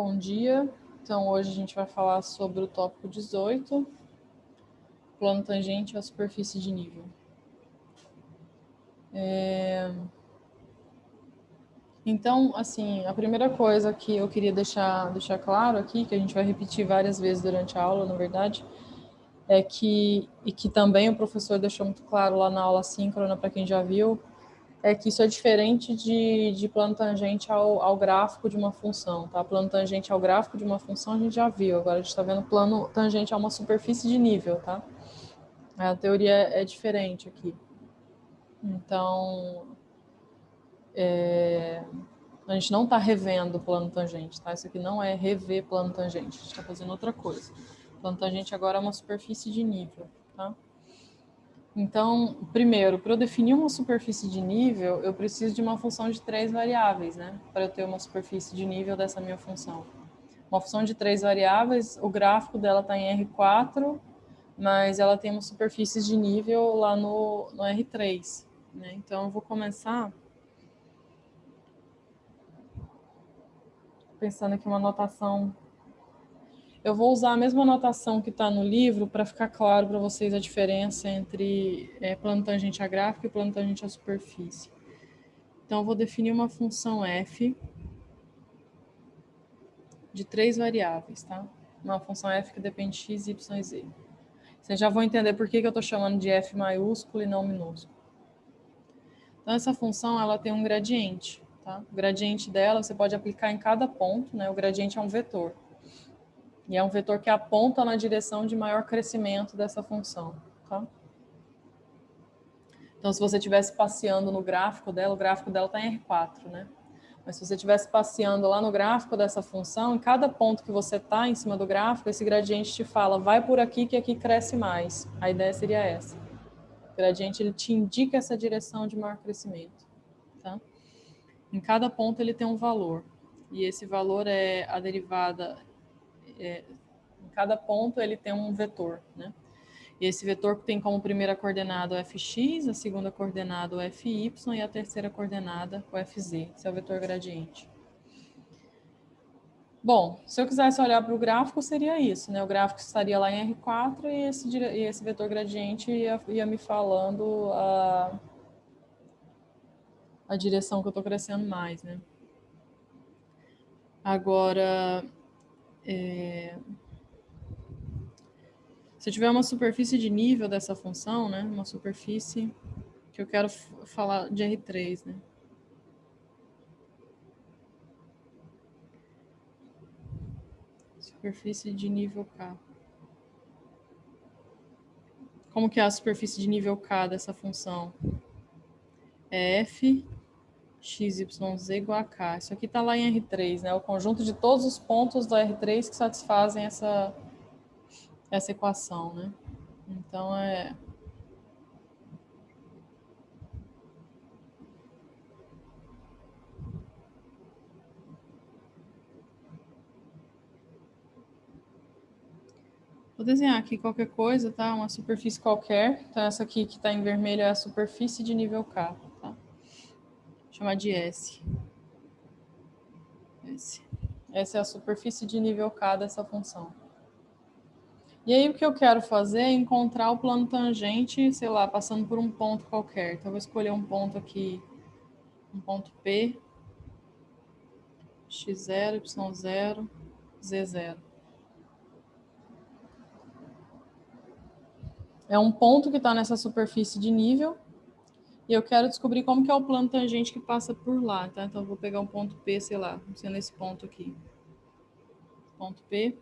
Bom dia. Então, hoje a gente vai falar sobre o tópico 18, plano tangente à superfície de nível. Então, assim, a primeira coisa que eu queria deixar claro aqui, que a gente vai repetir várias vezes durante a aula, na verdade, é que, e que também o professor deixou muito claro lá na aula síncrona, para quem já viu, é que isso é diferente de plano tangente ao gráfico de uma função, tá? Plano tangente ao gráfico de uma função a gente já viu, agora a gente está vendo plano tangente a uma superfície de nível, tá? A teoria é diferente aqui. Então, a gente não está revendo o plano tangente, tá? Isso aqui não é rever plano tangente, a gente está fazendo outra coisa. Plano tangente agora é uma superfície de nível, tá? Então, primeiro, para eu definir uma superfície de nível, eu preciso de uma função de 3 variáveis, né? Para eu ter uma superfície de nível dessa minha função. Uma função de 3 variáveis, o gráfico dela está em R4, mas ela tem uma superfície de nível lá no R3, né? Então, eu vou começar pensando aqui uma notação. Eu vou usar a mesma notação que está no livro para ficar claro para vocês a diferença entre plano tangente a gráfico e plano tangente à superfície. Então, eu vou definir uma função f de 3 variáveis, tá? Uma função f que depende de x, y e z. Vocês já vão entender por que eu estou chamando de f maiúsculo e não minúsculo. Então, essa função ela tem um gradiente, tá? O gradiente dela você pode aplicar em cada ponto, né? O gradiente é um vetor. E é um vetor que aponta na direção de maior crescimento dessa função, tá? Então, se você estivesse passeando no gráfico dela, o gráfico dela está em R4, né? Mas se você estivesse passeando lá no gráfico dessa função, em cada ponto que você está em cima do gráfico, esse gradiente te fala, vai por aqui que aqui cresce mais. A ideia seria essa. O gradiente ele te indica essa direção de maior crescimento, tá? Em cada ponto ele tem um valor. E esse valor é a derivada... em cada ponto ele tem um vetor, né? E esse vetor tem como primeira coordenada o fx, a segunda coordenada o fy e a terceira coordenada o fz. Esse é o vetor gradiente. Bom, se eu quisesse olhar para o gráfico, seria isso, né? O gráfico estaria lá em R4 e esse vetor gradiente ia me falando a direção que eu estou crescendo mais, né? Agora, se eu tiver uma superfície de nível dessa função, né? Uma superfície que eu quero falar de R3, né? Superfície de nível K. Como que é a superfície de nível K dessa função? É f x, y, z igual a k. Isso aqui está lá em R3, né? O conjunto de todos os pontos do R3 que satisfazem essa equação, né? Então, vou desenhar aqui qualquer coisa, tá? Uma superfície qualquer. Então, essa aqui que está em vermelho é a superfície de nível K, tá? Vou chamar de S. Essa é a superfície de nível K dessa função. E aí, o que eu quero fazer é encontrar o plano tangente, sei lá, passando por um ponto qualquer. Então, eu vou escolher um ponto aqui, um ponto P, x0, y0, z0. É um ponto que está nessa superfície de nível e eu quero descobrir como que é o plano tangente que passa por lá, tá? Então, eu vou pegar um ponto P, sei lá, sendo esse ponto aqui. Ponto P.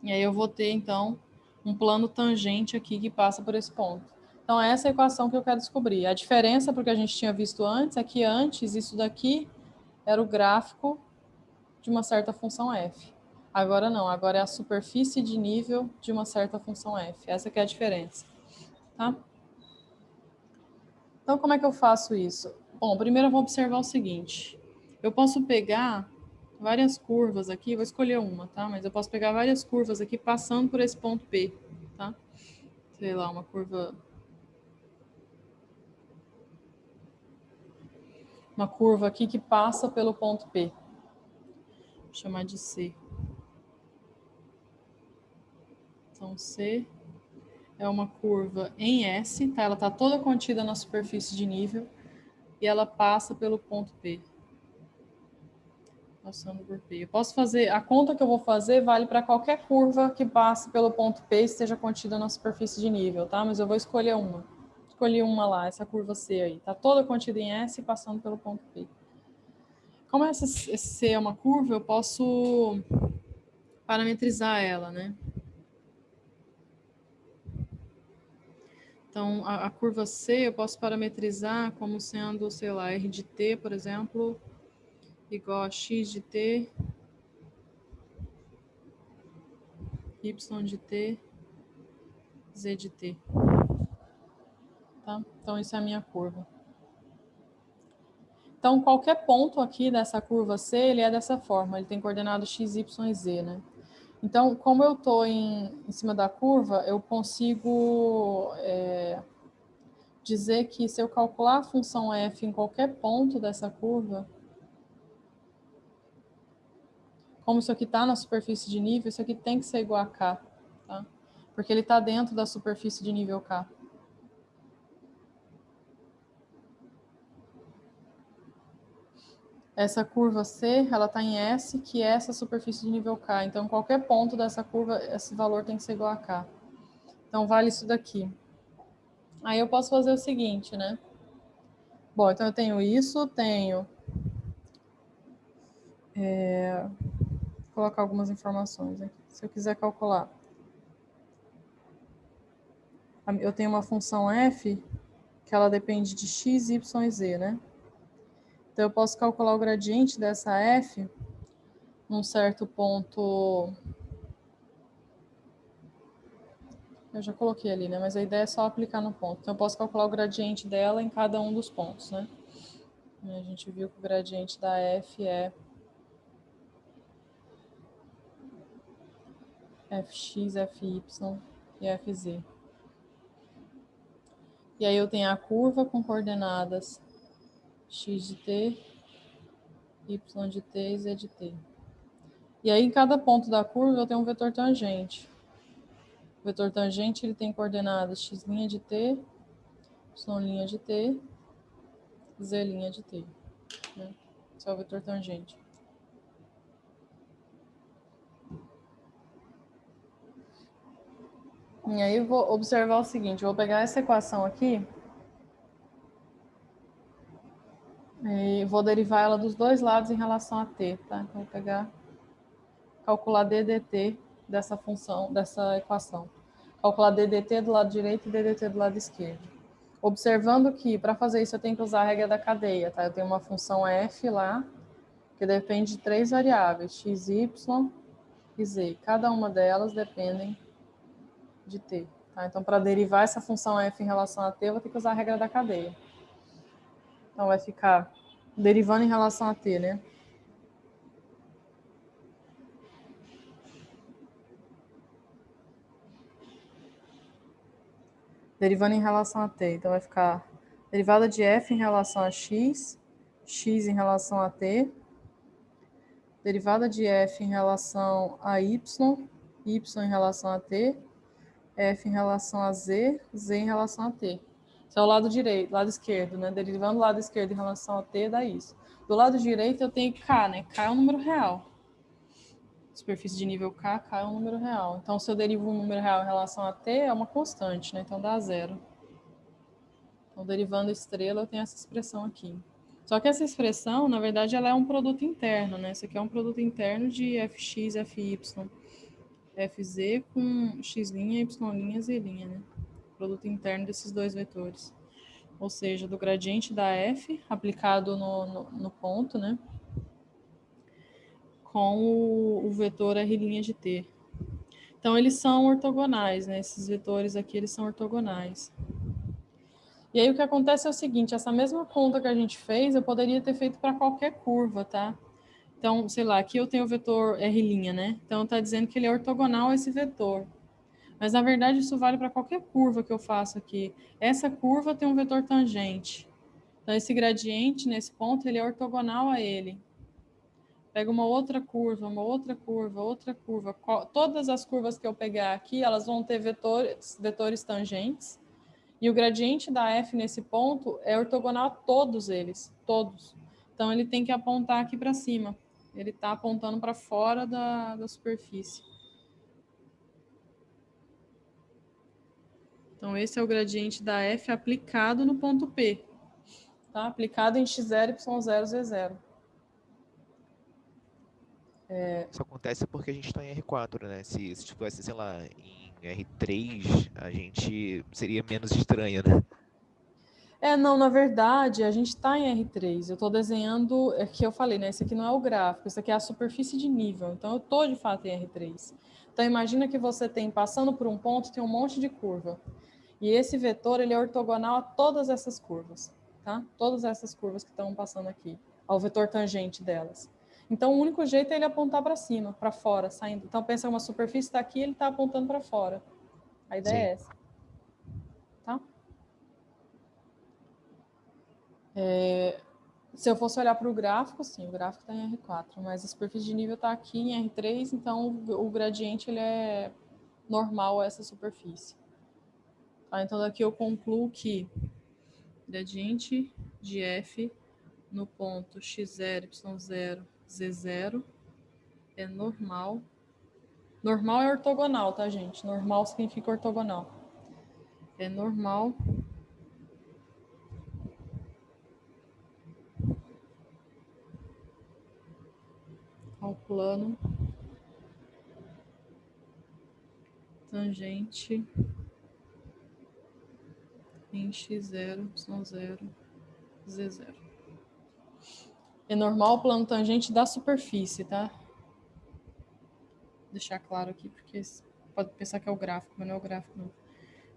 E aí eu vou ter, então, um plano tangente aqui que passa por esse ponto. Então, essa é a equação que eu quero descobrir. A diferença para o que a gente tinha visto antes é que antes isso daqui era o gráfico de uma certa função f. Agora não, agora é a superfície de nível de uma certa função f. Essa que é a diferença, tá? Então, como é que eu faço isso? Bom, primeiro eu vou observar o seguinte. Eu posso pegar várias curvas aqui, vou escolher uma, tá? Mas eu posso pegar várias curvas aqui passando por esse ponto P, tá? Sei lá, uma curva aqui que passa pelo ponto P. chamar de C. Então, C é uma curva em S, tá? Ela está toda contida na superfície de nível e ela passa pelo ponto P. Passando por P. Eu posso fazer, a conta que eu vou fazer vale para qualquer curva que passe pelo ponto P e esteja contida na superfície de nível, tá? Mas eu vou escolher uma. Escolhi uma lá, essa curva C aí. Está toda contida em S e passando pelo ponto P. Como esse C é uma curva, eu posso parametrizar ela, né? Então, a curva C eu posso parametrizar como sendo, sei lá, R de T, por exemplo, igual a X de T, Y de T, Z de T. Tá? Então, isso é a minha curva. Então, qualquer ponto aqui dessa curva C, ele é dessa forma, ele tem coordenado X, Y e Z, né? Então, como eu estou em cima da curva, eu consigo dizer que se eu calcular a função f em qualquer ponto dessa curva, como isso aqui está na superfície de nível, isso aqui tem que ser igual a k, tá? Porque ele está dentro da superfície de nível k. Essa curva C, ela está em S, que é essa superfície de nível k. Então, qualquer ponto dessa curva, esse valor tem que ser igual a k. Então, vale isso daqui. Aí eu posso fazer o seguinte, né? Bom, então eu tenho isso, tenho... Vou colocar algumas informações aqui. Se eu quiser calcular, eu tenho uma função f que ela depende de x, y e z, né? Então eu posso calcular o gradiente dessa f num certo ponto. Eu já coloquei ali, né? Mas a ideia é só aplicar no ponto. Então eu posso calcular o gradiente dela em cada um dos pontos, né? E a gente viu que o gradiente da f é fx, fy e fz. E aí eu tenho a curva com coordenadas x de t, y de t e z de t. E aí em cada ponto da curva eu tenho um vetor tangente. O vetor tangente ele tem coordenadas x' de t, y' de t, z' de t. Né? Esse é o vetor tangente. E aí eu vou observar o seguinte, eu vou pegar essa equação aqui e vou derivar ela dos dois lados em relação a t, tá? Então vou pegar, calcular d dt dessa função, dessa equação. Calcular d dt do lado direito e d dt do lado esquerdo. Observando que, para fazer isso, eu tenho que usar a regra da cadeia, tá? Eu tenho uma função f lá, que depende de 3 variáveis, x, y e z. Cada uma delas dependem de t. Tá? Então, para derivar essa função f em relação a t, eu vou ter que usar a regra da cadeia. Então, vai ficar derivando em relação a t, né? Derivando em relação a t. Então, vai ficar derivada de f em relação a x, x em relação a t, derivada de f em relação a y, y em relação a t, f em relação a z, z em relação a t. Isso é o lado direito, lado esquerdo, né? Derivando do lado esquerdo em relação a t, dá isso. Do lado direito eu tenho k, né? K é um número real. Superfície de nível k, k é um número real. Então, se eu derivo um número real em relação a t, é uma constante, né? Então, dá zero. Então, derivando estrela, eu tenho essa expressão aqui. Só que essa expressão, na verdade, ela é um produto interno, né? Isso aqui é um produto interno de fx, fy, fz com x', y', z', né? Produto interno desses dois vetores. Ou seja, do gradiente da f aplicado no ponto, né? Com o vetor r' de t. Então, eles são ortogonais, né? Esses vetores aqui, eles são ortogonais. E aí, o que acontece é o seguinte, essa mesma conta que a gente fez, eu poderia ter feito para qualquer curva, tá? Então, sei lá, aqui eu tenho o vetor r', né? Então, está dizendo que ele é ortogonal a esse vetor. Mas, na verdade, isso vale para qualquer curva que eu faço aqui. Essa curva tem um vetor tangente. Então, esse gradiente, nesse ponto, ele é ortogonal a ele. Pega uma outra curva, outra curva. Todas as curvas que eu pegar aqui, elas vão ter vetores tangentes. E o gradiente da f nesse ponto é ortogonal a todos eles, todos. Então, ele tem que apontar aqui para cima. Ele está apontando para fora da superfície. Então, esse é o gradiente da f aplicado no ponto P. Tá? Aplicado em x0, y0, z0. Isso acontece porque a gente está em R4, né? Se estivesse, sei lá, em R3, a gente seria menos estranho, né? Não, na verdade, a gente está em R3. Eu estou desenhando, é que eu falei, né? Esse aqui não é o gráfico, isso aqui é a superfície de nível. Então, eu estou, de fato, em R3. Então, imagina que você tem, passando por um ponto, tem um monte de curva. E esse vetor, ele é ortogonal a todas essas curvas, tá? Todas essas curvas que estão passando aqui, ao vetor tangente delas. Então, o único jeito é ele apontar para cima, para fora, saindo. Então, pensa uma superfície está aqui, ele está apontando para fora. A ideia é essa, tá? Se eu fosse olhar para o gráfico, sim, o gráfico está em R4, mas a superfície de nível está aqui em R3, então o gradiente ele é normal a essa superfície. Tá? Então, daqui eu concluo que gradiente de f no ponto x0, y0, z0 é normal. Normal é ortogonal, tá, gente? Normal significa ortogonal. É normal ao plano tangente em x0, y0, z0. É normal o plano tangente da superfície, tá? Vou deixar claro aqui, porque pode pensar que é o gráfico, mas não é o gráfico, não.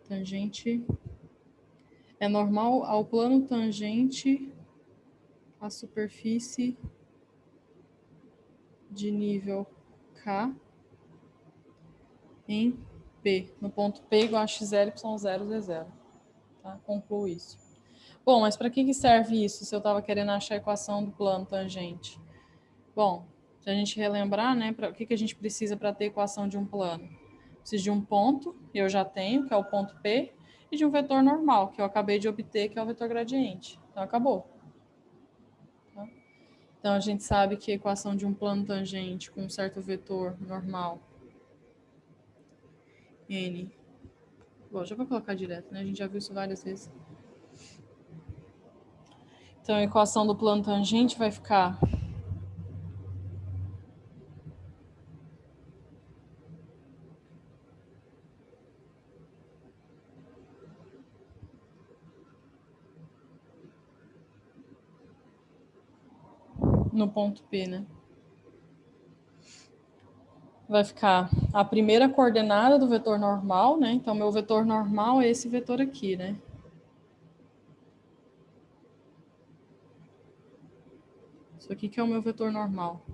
Tangente é normal ao plano tangente à superfície de nível K em P, no ponto P igual a x0, y0, z0. Tá? Concluo isso. Bom, mas para que serve isso se eu estava querendo achar a equação do plano tangente? Bom, se a gente relembrar, né, o que a gente precisa para ter equação de um plano? Preciso de um ponto, eu já tenho, que é o ponto P, e de um vetor normal, que eu acabei de obter, que é o vetor gradiente. Então, acabou. Tá? Então, a gente sabe que a equação de um plano tangente com um certo vetor normal, N. Bom, já vou colocar direto, né? A gente já viu isso várias vezes. Então, a equação do plano tangente vai ficar no ponto P, né? Vai ficar a primeira coordenada do vetor normal, né? Então, meu vetor normal é esse vetor aqui, né? Isso aqui que é o meu vetor normal.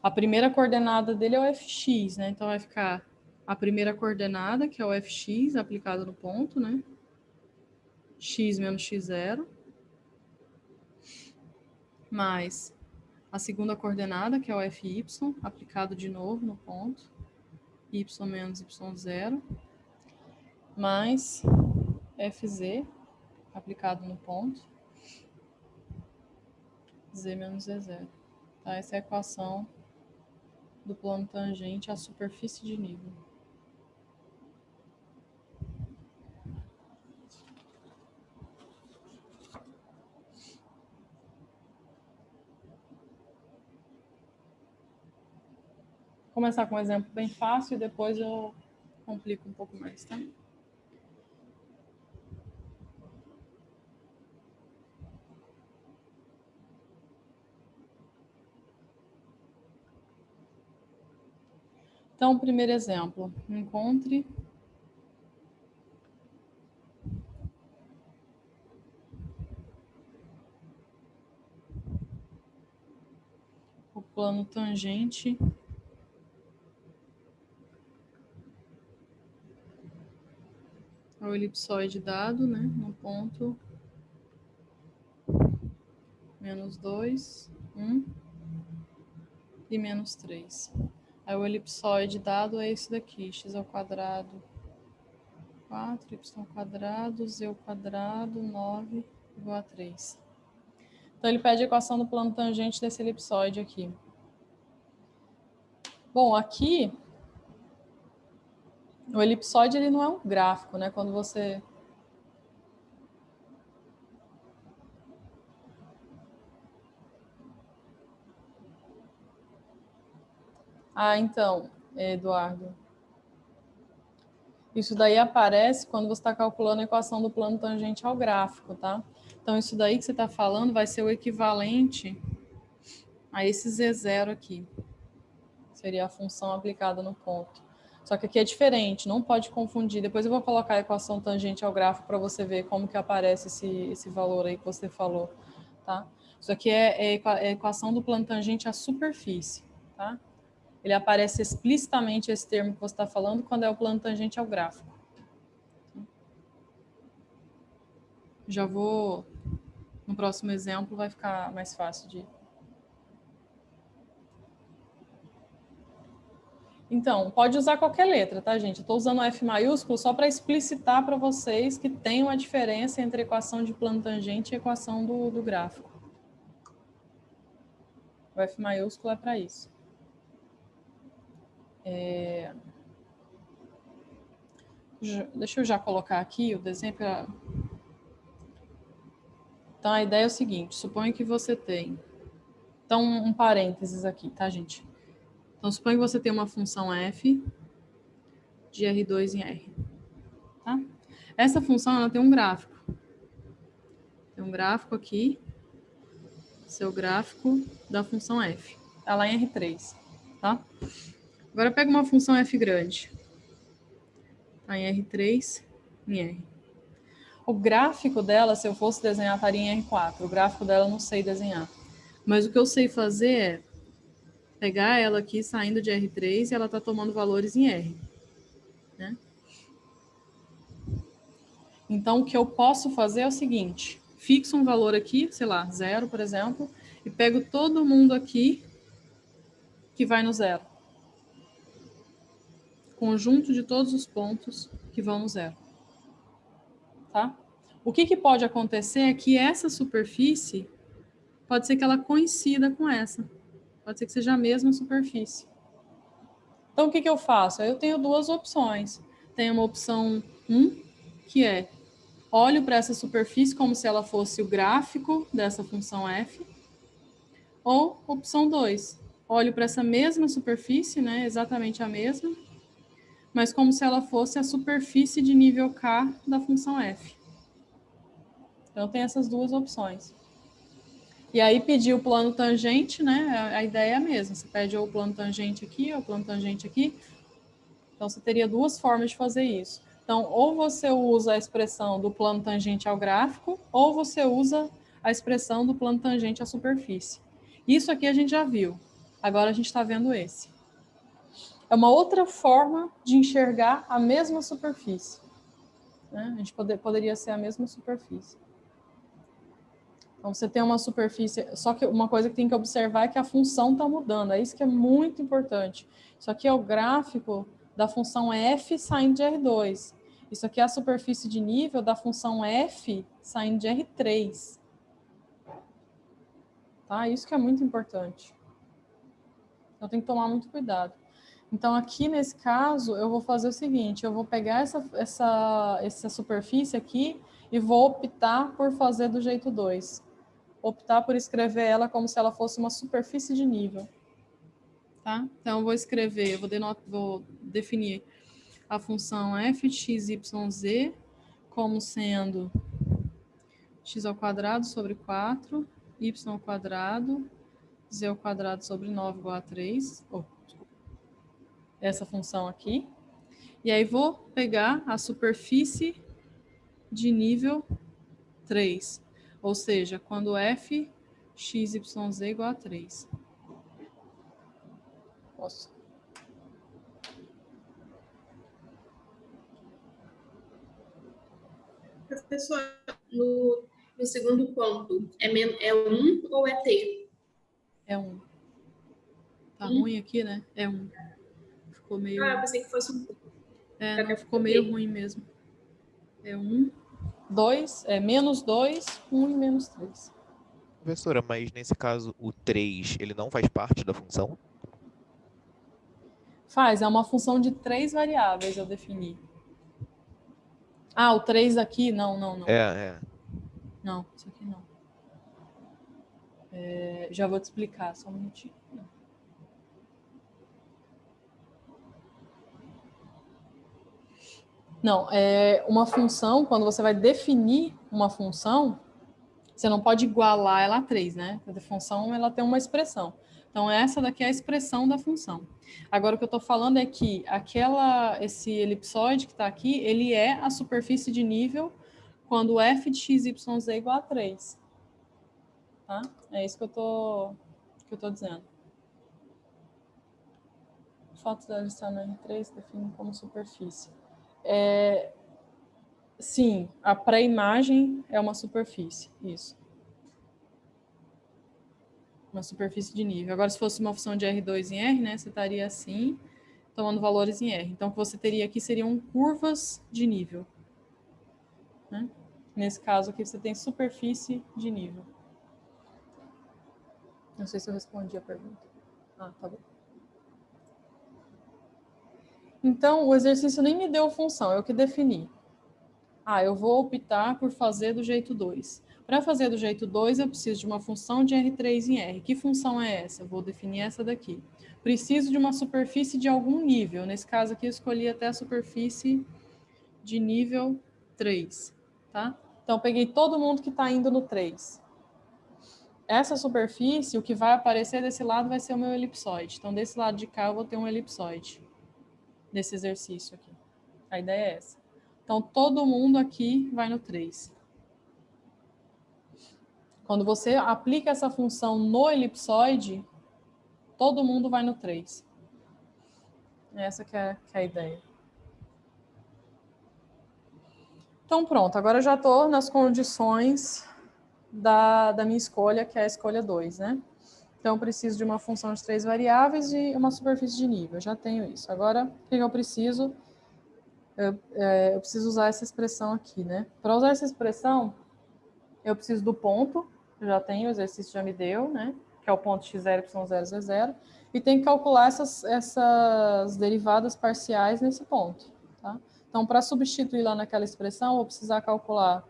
A primeira coordenada dele é o fx, né? Então, vai ficar a primeira coordenada, que é o fx, aplicado no ponto, né? X menos x0. Mais a segunda coordenada, que é o fy, aplicado de novo no ponto. Y menos y0. Mais fz, aplicado no ponto. Z menos z0. Tá? Essa é a equação do plano tangente à superfície de nível. Vou começar com um exemplo bem fácil e depois eu complico um pouco mais, tá? Então, primeiro exemplo, encontre o plano tangente ao elipsoide dado, né, no ponto -2, 1, e menos 3. Aí o elipsoide dado é esse daqui, x ao quadrado 4, y ao quadrado, z ao quadrado, 9 igual a 3. Então ele pede a equação do plano tangente desse elipsoide aqui. Bom, aqui o elipsoide ele não é um gráfico, né? Quando você então, Eduardo, isso daí aparece quando você está calculando a equação do plano tangente ao gráfico, tá? Então, isso daí que você está falando vai ser o equivalente a esse Z0 aqui. Seria a função aplicada no ponto. Só que aqui é diferente, não pode confundir. Depois eu vou colocar a equação tangente ao gráfico para você ver como que aparece esse valor aí que você falou, tá? Isso aqui é a equação do plano tangente à superfície, tá? Ele aparece explicitamente esse termo que você está falando quando é o plano tangente ao gráfico. Já vou... No próximo exemplo vai ficar mais fácil de... Então, pode usar qualquer letra, tá, gente? Eu estou usando o F maiúsculo só para explicitar para vocês que tem uma diferença entre a equação de plano tangente e a equação do gráfico. O F maiúsculo é para isso. Deixa eu já colocar aqui o desenho para... Então, a ideia é o seguinte, suponha que você tem... Então, um parênteses aqui, tá, gente? Então, suponha que você tem uma função f de R2 em R. Tá? Essa função ela tem um gráfico. Tem um gráfico aqui, seu gráfico da função f. Está lá em R3. Tá? Agora pega uma função f grande. Está em R3, em R. O gráfico dela, se eu fosse desenhar, estaria em R4. O gráfico dela eu não sei desenhar. Mas o que eu sei fazer é pegar ela aqui saindo de R3 e ela está tomando valores em R. Né? Então, o que eu posso fazer é o seguinte, fixo um valor aqui, sei lá, 0, por exemplo, e pego todo mundo aqui que vai no 0. Conjunto de todos os pontos que vão no 0. Tá? O que pode acontecer é que essa superfície pode ser que ela coincida com essa. Pode ser que seja a mesma superfície. Então, o que eu faço? Eu tenho duas opções. Tem uma opção 1, que é olho para essa superfície como se ela fosse o gráfico dessa função f. Ou opção 2, olho para essa mesma superfície, né, exatamente a mesma, mas como se ela fosse a superfície de nível K da função f. Então, tem essas duas opções. E aí, pedir o plano tangente, né, a ideia é a mesma. Você pede ou o plano tangente aqui, ou o plano tangente aqui. Então, você teria duas formas de fazer isso. Então, ou você usa a expressão do plano tangente ao gráfico, ou você usa a expressão do plano tangente à superfície. Isso aqui a gente já viu. Agora a gente está vendo esse. É uma outra forma de enxergar a mesma superfície. Né? A gente poderia ser a mesma superfície. Então, você tem uma superfície... Só que uma coisa que tem que observar é que a função está mudando. É isso que é muito importante. Isso aqui é o gráfico da função f saindo de R2. Isso aqui é a superfície de nível da função f saindo de R3. Tá? Isso que é muito importante. Então, tem que tomar muito cuidado. Então, aqui nesse caso, eu vou fazer o seguinte, eu vou pegar essa superfície aqui e vou optar por fazer do jeito 2. Optar por escrever ela como se ela fosse uma superfície de nível. Tá? Então, eu vou escrever, vou definir a função f de x, y, z como sendo x ao quadrado sobre 4, y ao quadrado, z ao quadrado sobre 9 igual a 3. Essa função aqui. E aí vou pegar a superfície de nível 3. Ou seja, quando f, x, y, z igual a 3. Posso? Professor, no segundo ponto, é 1 ou é t? É 1. Tá. ruim aqui, né? É 1. Ficou meio... Ah, eu pensei que fosse um. não, ficou meio ruim mesmo. É 1, 2, menos 2, 1 e menos 3. Professora, mas nesse caso o 3, ele não faz parte da função? Faz, é uma função de 3 variáveis eu defini. Ah, o 3 aqui? Não. É. Não, isso aqui não. Já vou te explicar, só um minutinho. Não, uma função, quando você vai definir uma função, você não pode igualar ela a 3, né? A função, ela tem uma expressão. Então, essa daqui é a expressão da função. Agora, o que eu estou falando é que esse elipsoide que está aqui, ele é a superfície de nível quando f de x, y, z é igual a 3. Tá? É isso que eu tô dizendo. O fato dela estar no R3 define como superfície. Sim, a pré-imagem é uma superfície, isso. Uma superfície de nível. Agora, se fosse uma função de R2 em R, né, você estaria assim, tomando valores em R. Então, o que você teria aqui seriam curvas de nível. Né? Nesse caso aqui, você tem superfície de nível. Não sei se eu respondi a pergunta. Ah, tá bom. Então, o exercício nem me deu função, eu que defini. Eu vou optar por fazer do jeito 2. Para fazer do jeito 2, eu preciso de uma função de R3 em R. Que função é essa? Eu vou definir essa daqui. Preciso de uma superfície de algum nível. Nesse caso aqui, eu escolhi até a superfície de nível 3. Tá? Então, eu peguei todo mundo que está indo no 3. Essa superfície, o que vai aparecer desse lado vai ser o meu elipsoide. Então, desse lado de cá, eu vou ter um elipsoide. Desse exercício aqui. A ideia é essa. Então, todo mundo aqui vai no 3. Quando você aplica essa função no elipsoide, todo mundo vai no 3. Essa que é a ideia. Então, pronto. Agora eu já estou nas condições da minha escolha, que é a escolha 2, né? Então, eu preciso de uma função de 3 variáveis e uma superfície de nível. Eu já tenho isso. Agora, o que eu preciso? Eu preciso usar essa expressão aqui, né? Para usar essa expressão, eu preciso do ponto. Eu já tenho, o exercício já me deu, né? Que é o ponto x0, y0, z0. E tem que calcular essas derivadas parciais nesse ponto. Tá? Então, para substituir lá naquela expressão, eu vou precisar calcular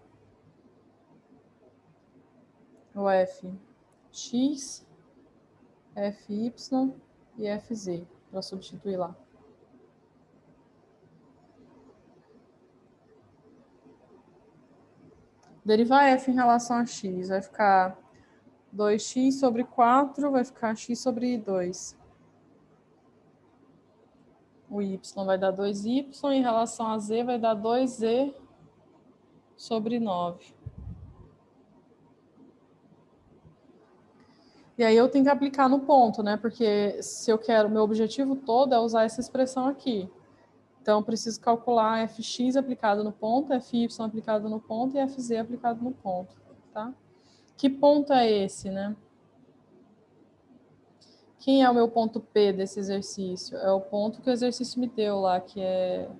o fx, fy e fz, para substituir lá. Derivar f em relação a x vai ficar 2x sobre 4, vai ficar x sobre 2. O y vai dar 2y, em relação a z vai dar 2z sobre 9. E aí eu tenho que aplicar no ponto, né? Porque se eu quero, meu objetivo todo é usar essa expressão aqui. Então, eu preciso calcular fx aplicado no ponto, fy aplicado no ponto e fz aplicado no ponto, tá? Que ponto é esse, né? Quem é o meu ponto P desse exercício? É o ponto que o exercício me deu lá, que é...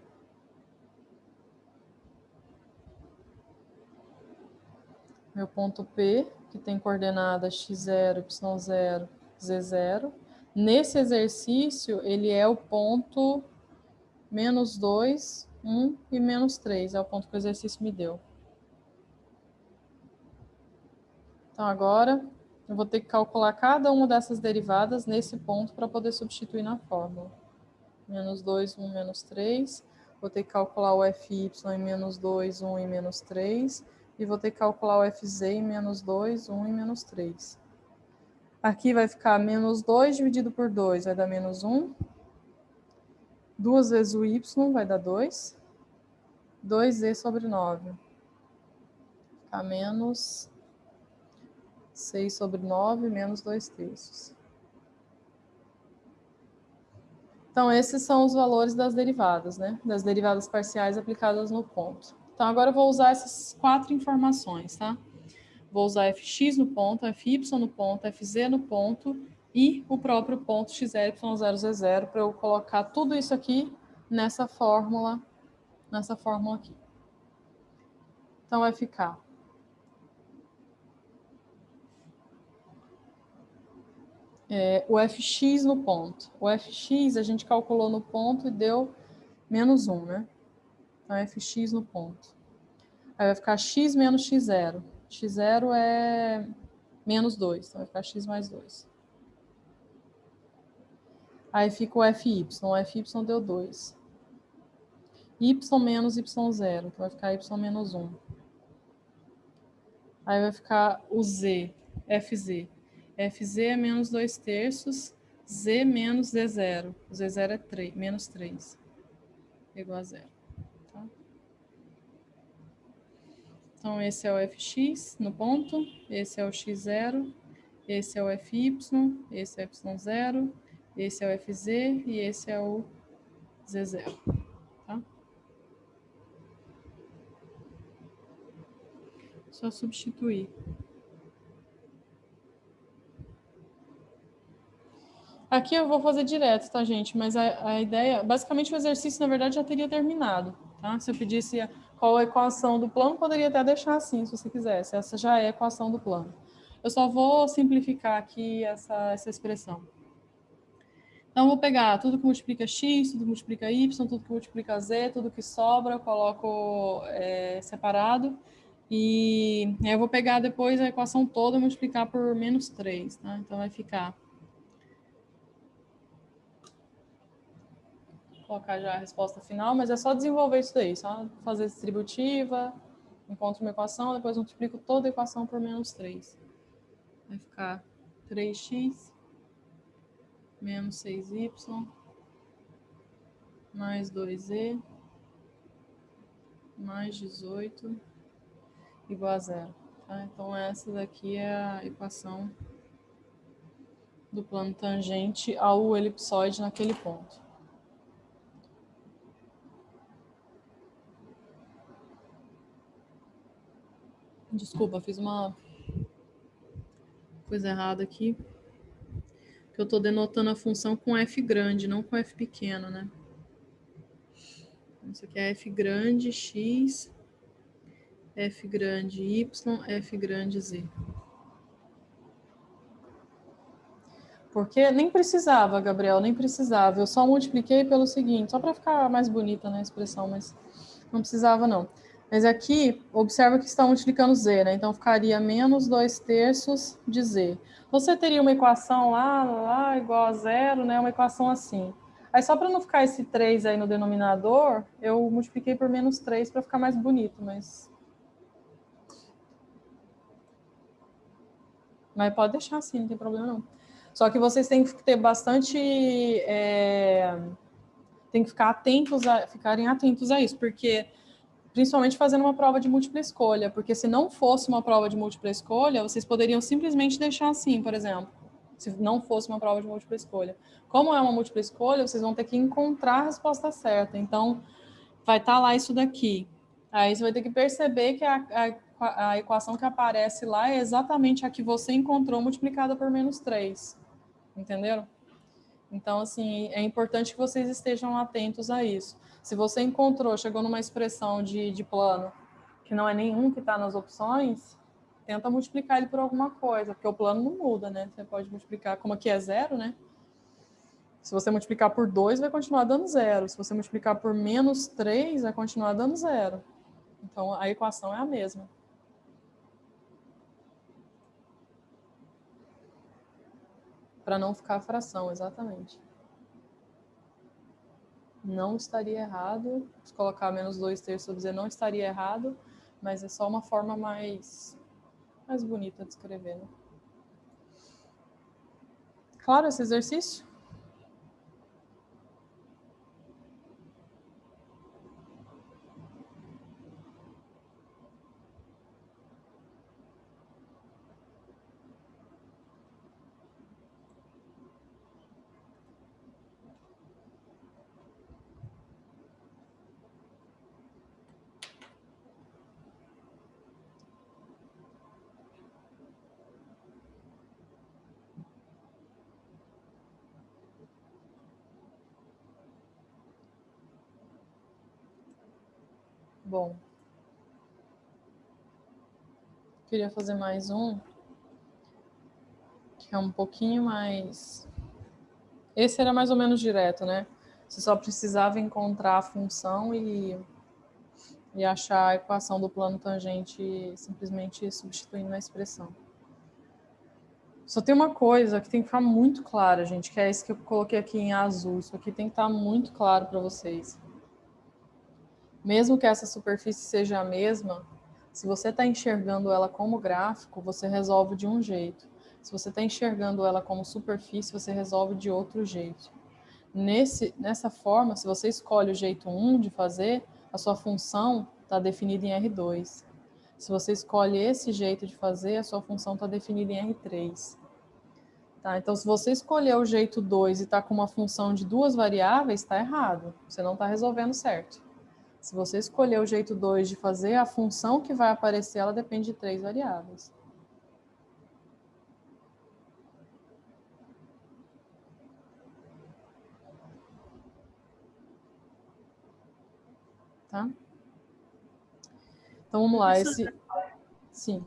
Meu ponto P, que tem coordenadas x0, y0, z0. Nesse exercício, ele é o ponto menos 2, 1 e menos 3. É o ponto que o exercício me deu. Então, agora, eu vou ter que calcular cada uma dessas derivadas nesse ponto para poder substituir na fórmula. Menos 2, 1, menos 3. Vou ter que calcular o fy em menos 2, 1 e menos 3. E vou ter que calcular o fz em menos 2, 1 e menos 3. Aqui vai ficar menos 2 dividido por 2, vai dar menos 1. 2 vezes o y vai dar 2. 2z sobre 9. Vai ficar menos 6 sobre 9, menos 2/3. Então, esses são os valores das derivadas, né? Das derivadas parciais aplicadas no ponto. Então, agora eu vou usar essas 4 informações, tá? Vou usar fx no ponto, fy no ponto, fz no ponto e o próprio ponto x0, y0, z0, para eu colocar tudo isso aqui nessa fórmula aqui. Então, vai ficar o fx no ponto. O fx a gente calculou no ponto e deu menos 1, né? Então, fx no ponto. Aí vai ficar x menos x0. x0 é menos 2, então vai ficar x mais 2. Aí fica o fy. O fy deu 2. Y menos y0, então vai ficar y menos 1. Aí vai ficar o z, fz. Fz é menos 2 terços, z menos z0. O z0 é 3, menos 3, igual a 0. Tá? Então, esse é o fx no ponto, esse é o x0, esse é o fy, esse é o y0, esse é o fz e esse é o z0. Tá? Só substituir. Aqui eu vou fazer direto, tá, gente? Mas a ideia... Basicamente, o exercício, na verdade, já teria terminado, tá? Se eu pedisse qual a equação do plano, poderia até deixar assim, se você quisesse. Essa já é a equação do plano. Eu só vou simplificar aqui essa expressão. Então, eu vou pegar tudo que multiplica x, tudo que multiplica y, tudo que multiplica z, tudo que sobra, eu coloco separado. E aí eu vou pegar depois a equação toda e multiplicar por menos 3, tá? Então, vai ficar... Colocar já a resposta final, mas é só desenvolver isso daí, só fazer distributiva, encontro uma equação, depois multiplico toda a equação por menos 3. Vai ficar 3x menos 6y mais 2z mais 18 igual a 0. Tá? Então, essa daqui é a equação do plano tangente ao elipsoide naquele ponto. Desculpa, fiz uma coisa errada aqui. Que eu estou denotando a função com f grande, não com f pequeno, né? Isso aqui é f grande x, f grande y, f grande z. Porque nem precisava, Gabriel, nem precisava. Eu só multipliquei pelo seguinte, só para ficar mais bonita, né, a expressão, mas não precisava, não. Mas aqui, observa que está multiplicando z, né? Então, ficaria menos 2 terços de z. Você teria uma equação lá igual a 0, né? Uma equação assim. Aí, só para não ficar esse 3 aí no denominador, eu multipliquei por menos 3 para ficar mais bonito, mas pode deixar assim, não tem problema não. Só que vocês têm que ter bastante... tem que ficarem atentos a isso, porque... Principalmente fazendo uma prova de múltipla escolha, porque se não fosse uma prova de múltipla escolha, vocês poderiam simplesmente deixar assim, por exemplo, se não fosse uma prova de múltipla escolha. Como é uma múltipla escolha, vocês vão ter que encontrar a resposta certa. Então, vai estar lá isso daqui. Aí você vai ter que perceber que a equação que aparece lá é exatamente a que você encontrou multiplicada por menos 3. Entenderam? Então, assim, é importante que vocês estejam atentos a isso. Se você encontrou, chegou numa expressão de plano que não é nenhum que está nas opções, tenta multiplicar ele por alguma coisa, porque o plano não muda, né? Você pode multiplicar, como aqui é 0, né? Se você multiplicar por 2, vai continuar dando 0. Se você multiplicar por menos 3, vai continuar dando 0. Então, a equação é a mesma. Para não ficar fração, exatamente. Não estaria errado, se colocar menos 2 terços sobre z não estaria errado, mas é só uma forma mais bonita de escrever, né? Claro esse exercício? Bom, queria fazer mais um, que é um pouquinho mais... Esse era mais ou menos direto, né? Você só precisava encontrar a função e achar a equação do plano tangente simplesmente substituindo a expressão. Só tem uma coisa que tem que ficar muito clara, gente, que é isso que eu coloquei aqui em azul. Isso aqui tem que estar muito claro para vocês. Mesmo que essa superfície seja a mesma, se você está enxergando ela como gráfico, você resolve de um jeito. Se você está enxergando ela como superfície, você resolve de outro jeito. Nessa forma, se você escolhe o jeito 1 de fazer, a sua função está definida em R2. Se você escolhe esse jeito de fazer, a sua função está definida em R3. Tá? Então, se você escolher o jeito 2 e está com uma função de duas variáveis, está errado. Você não está resolvendo certo. Se você escolher o jeito 2 de fazer, a função que vai aparecer, ela depende de 3 variáveis. Tá? Então, vamos lá. Sim.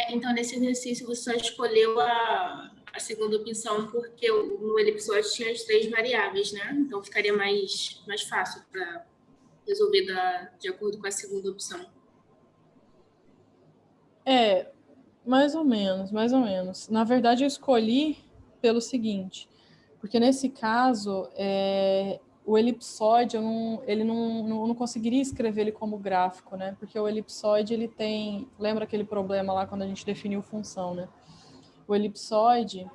Então, nesse exercício, você só escolheu a segunda opção porque no elipsóide tinha as 3 variáveis, né? Então, ficaria mais fácil para resolver de acordo com a segunda opção. Mais ou menos, mais ou menos. Na verdade, eu escolhi pelo seguinte, porque nesse caso, o elipsóide, ele não conseguiria escrever ele como gráfico, né? Porque o elipsóide, ele tem... Lembra aquele problema lá quando a gente definiu função, né? O elipsóide,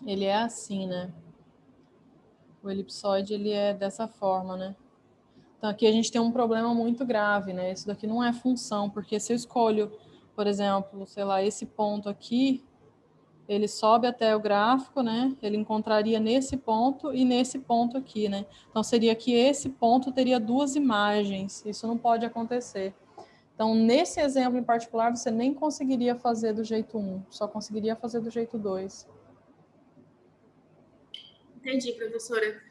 ele é assim, né? O elipsóide, ele é dessa forma, né? Então, aqui a gente tem um problema muito grave, né? Isso daqui não é função, porque se eu escolho, por exemplo, sei lá, esse ponto aqui, ele sobe até o gráfico, né? Ele encontraria nesse ponto e nesse ponto aqui, né? Então, seria que esse ponto teria duas imagens. Isso não pode acontecer. Então, nesse exemplo em particular, você nem conseguiria fazer do jeito 1, só conseguiria fazer do jeito 2. Entendi, professora.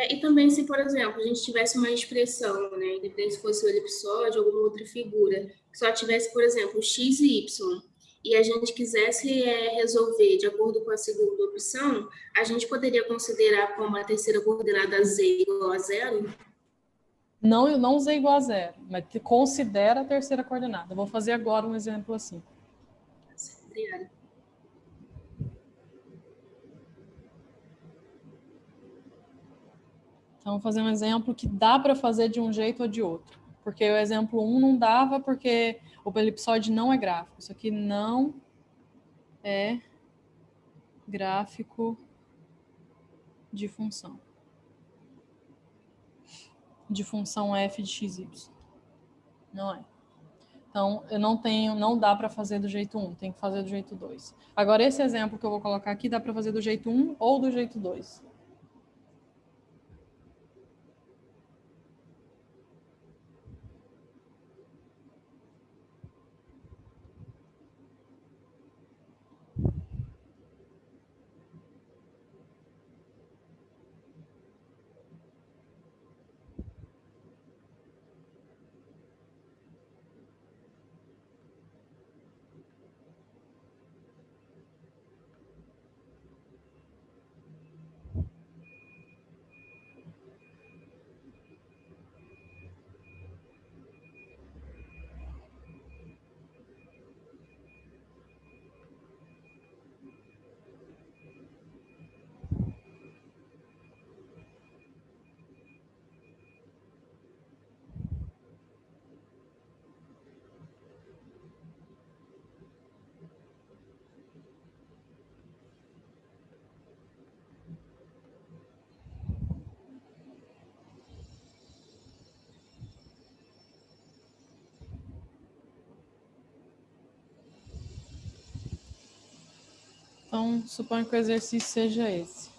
E também se, por exemplo, a gente tivesse uma expressão, né, independente se fosse o elipsóide ou alguma outra figura, que só tivesse, por exemplo, x e y, e a gente quisesse resolver de acordo com a segunda opção, a gente poderia considerar como a terceira coordenada z igual a 0? Não, eu não usei igual a 0, mas considera a terceira coordenada. Vou fazer agora um exemplo assim. Obrigada. Então, vou fazer um exemplo que dá para fazer de um jeito ou de outro. Porque o exemplo 1 não dava, porque o elipsóide não é gráfico. Isso aqui não é gráfico de função. De função f de xy. Não é. Então, não dá para fazer do jeito 1, tem que fazer do jeito 2. Agora, esse exemplo que eu vou colocar aqui, dá para fazer do jeito 1 ou do jeito 2. Então, suponho que o exercício seja esse.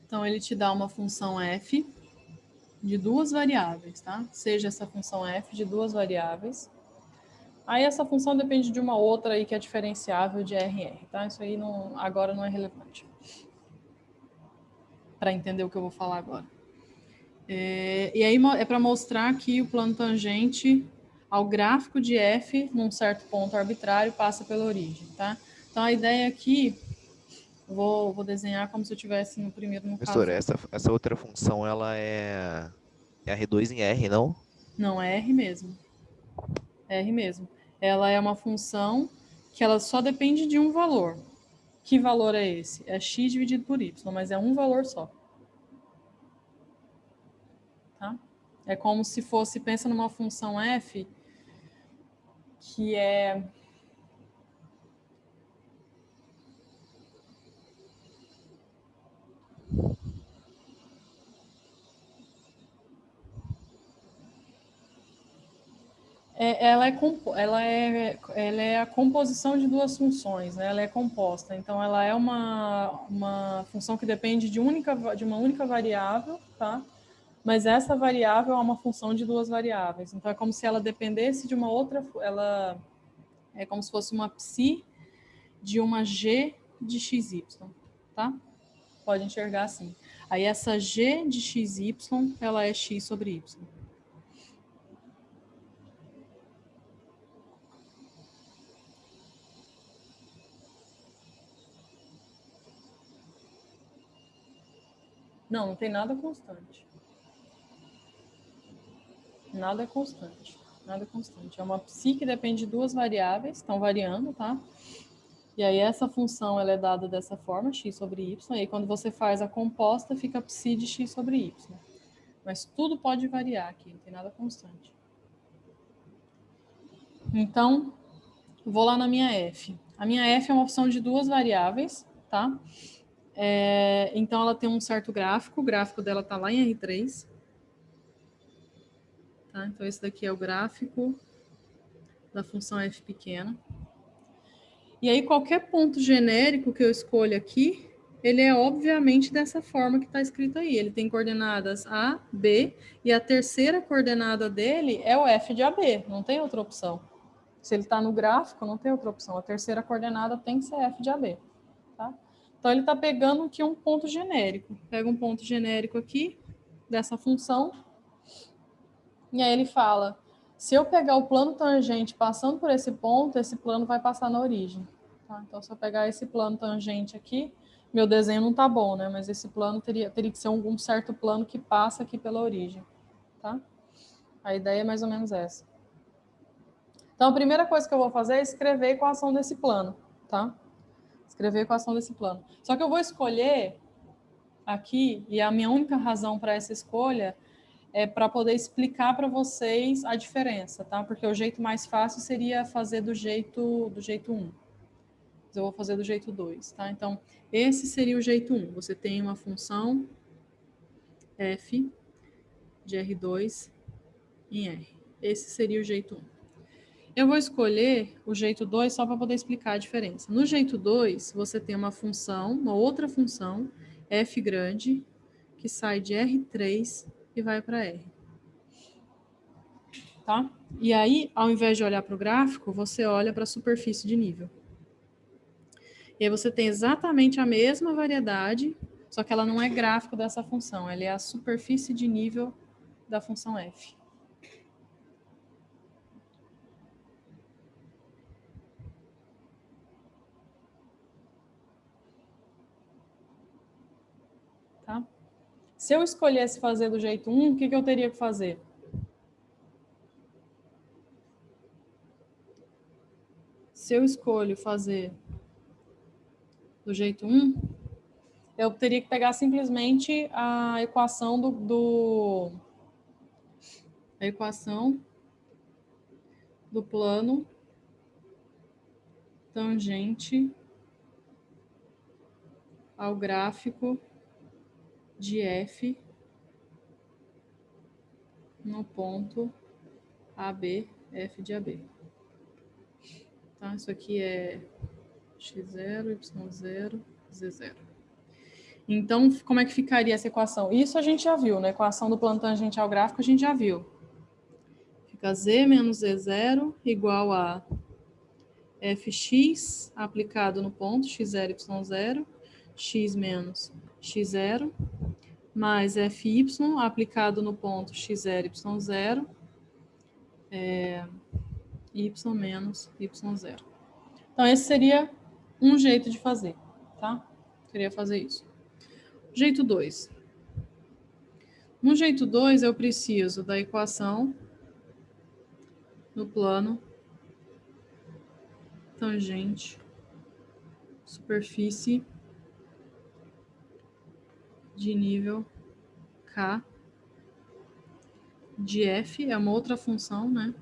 Então, ele te dá uma função f de duas variáveis, tá? Seja essa função f de duas variáveis. Aí, essa função depende de uma outra aí que é diferenciável de RR, tá? Isso aí agora não é relevante. para entender o que eu vou falar agora. E aí é para mostrar que o plano tangente ao gráfico de f num certo ponto arbitrário passa pela origem, tá? Então a ideia aqui, vou desenhar como se eu estivesse no primeiro, no caso. Professora, essa outra função, ela é R2 em R, não? Não, é R mesmo. É R mesmo. Ela é uma função que ela só depende de um valor. Que valor é esse? É x dividido por y, mas é um valor só. Tá? É como se fosse, pensa numa função f que é... ela é a composição de duas funções, né? Ela é composta. Então, ela é uma função que depende de uma única variável, tá? Mas essa variável é uma função de duas variáveis. Então, é como se ela dependesse de uma outra... Ela é como se fosse uma psi de uma g de xy, tá? Pode enxergar assim. Aí, essa g de xy, ela é x sobre y. Não tem nada constante. Nada é constante. Nada é constante. É uma psi que depende de duas variáveis, estão variando, tá? E aí essa função ela é dada dessa forma, x sobre y, e aí quando você faz a composta, fica psi de x sobre y. Mas tudo pode variar aqui, não tem nada constante. Então, vou lá na minha f. A minha f é uma opção de duas variáveis, tá? Então, ela tem um certo gráfico, o gráfico dela está lá em R3. Tá? Então, esse daqui é o gráfico da função f pequena. E aí, qualquer ponto genérico que eu escolha aqui, ele é obviamente dessa forma que está escrito aí. Ele tem coordenadas A, B, e a terceira coordenada dele é o f de AB, não tem outra opção. Se ele está no gráfico, não tem outra opção. A terceira coordenada tem que ser f de AB. Tá? Então, ele está pegando aqui um ponto genérico. Pega um ponto genérico aqui, dessa função, e aí ele fala, se eu pegar o plano tangente passando por esse ponto, esse plano vai passar na origem. Tá? Então, se eu pegar esse plano tangente aqui, meu desenho não tá bom, né? Mas esse plano teria que ser um certo plano que passa aqui pela origem. Tá? A ideia é mais ou menos essa. Então, a primeira coisa que eu vou fazer é escrever a equação desse plano. Tá? Escrever a equação desse plano. Só que eu vou escolher aqui, e a minha única razão para essa escolha é para poder explicar para vocês a diferença, tá? Porque o jeito mais fácil seria fazer do jeito 1. Mas eu vou fazer do jeito 2, tá? Então, esse seria o jeito 1. Você tem uma função f de R2 em R. Esse seria o jeito 1. Eu vou escolher o jeito 2 só para poder explicar a diferença. No jeito 2, você tem uma função, uma outra função, f grande, que sai de R3 e vai para R. Tá? E aí, ao invés de olhar para o gráfico, você olha para a superfície de nível. E aí você tem exatamente a mesma variedade, só que ela não é gráfico dessa função, ela é a superfície de nível da função f. Tá? Se eu escolhesse fazer do jeito 1, o que eu teria que fazer? Se eu escolho fazer do jeito 1, eu teria que pegar simplesmente a equação a equação do plano tangente ao gráfico de f no ponto AB, f de AB. Tá? Isso aqui é x0, y0, z0. Então, como é que ficaria essa equação? Isso a gente já viu, na equação do plano tangente ao gráfico a gente já viu. Fica z menos z0 igual a fx aplicado no ponto x0, y0, x menos x0, mais fy aplicado no ponto x0, y0, y menos y0. Então, esse seria um jeito de fazer, tá? Queria fazer isso. Jeito 2. No jeito 2, eu preciso da equação no plano tangente superfície de nível K de f, é uma outra função, né?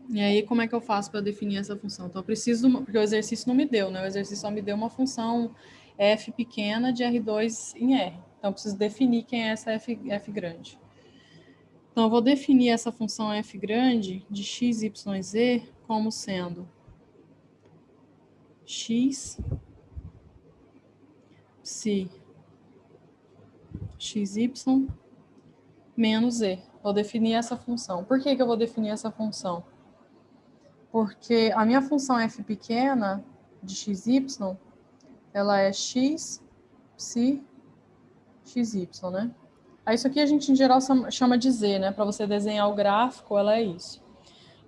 E aí, como é que eu faço para definir essa função? Então, eu preciso, porque o exercício não me deu, né? O exercício só me deu uma função f pequena de R2 em R. Então, eu preciso definir quem é essa f grande. Então, eu vou definir essa função f grande de x, y, z como sendo x, psi, xy, menos z. Vou definir essa função. Por que eu vou definir essa função? Porque a minha função f pequena de xy, ela é x, psi, xy, né? Aí isso aqui a gente, em geral, chama de z, né? Para você desenhar o gráfico, ela é isso.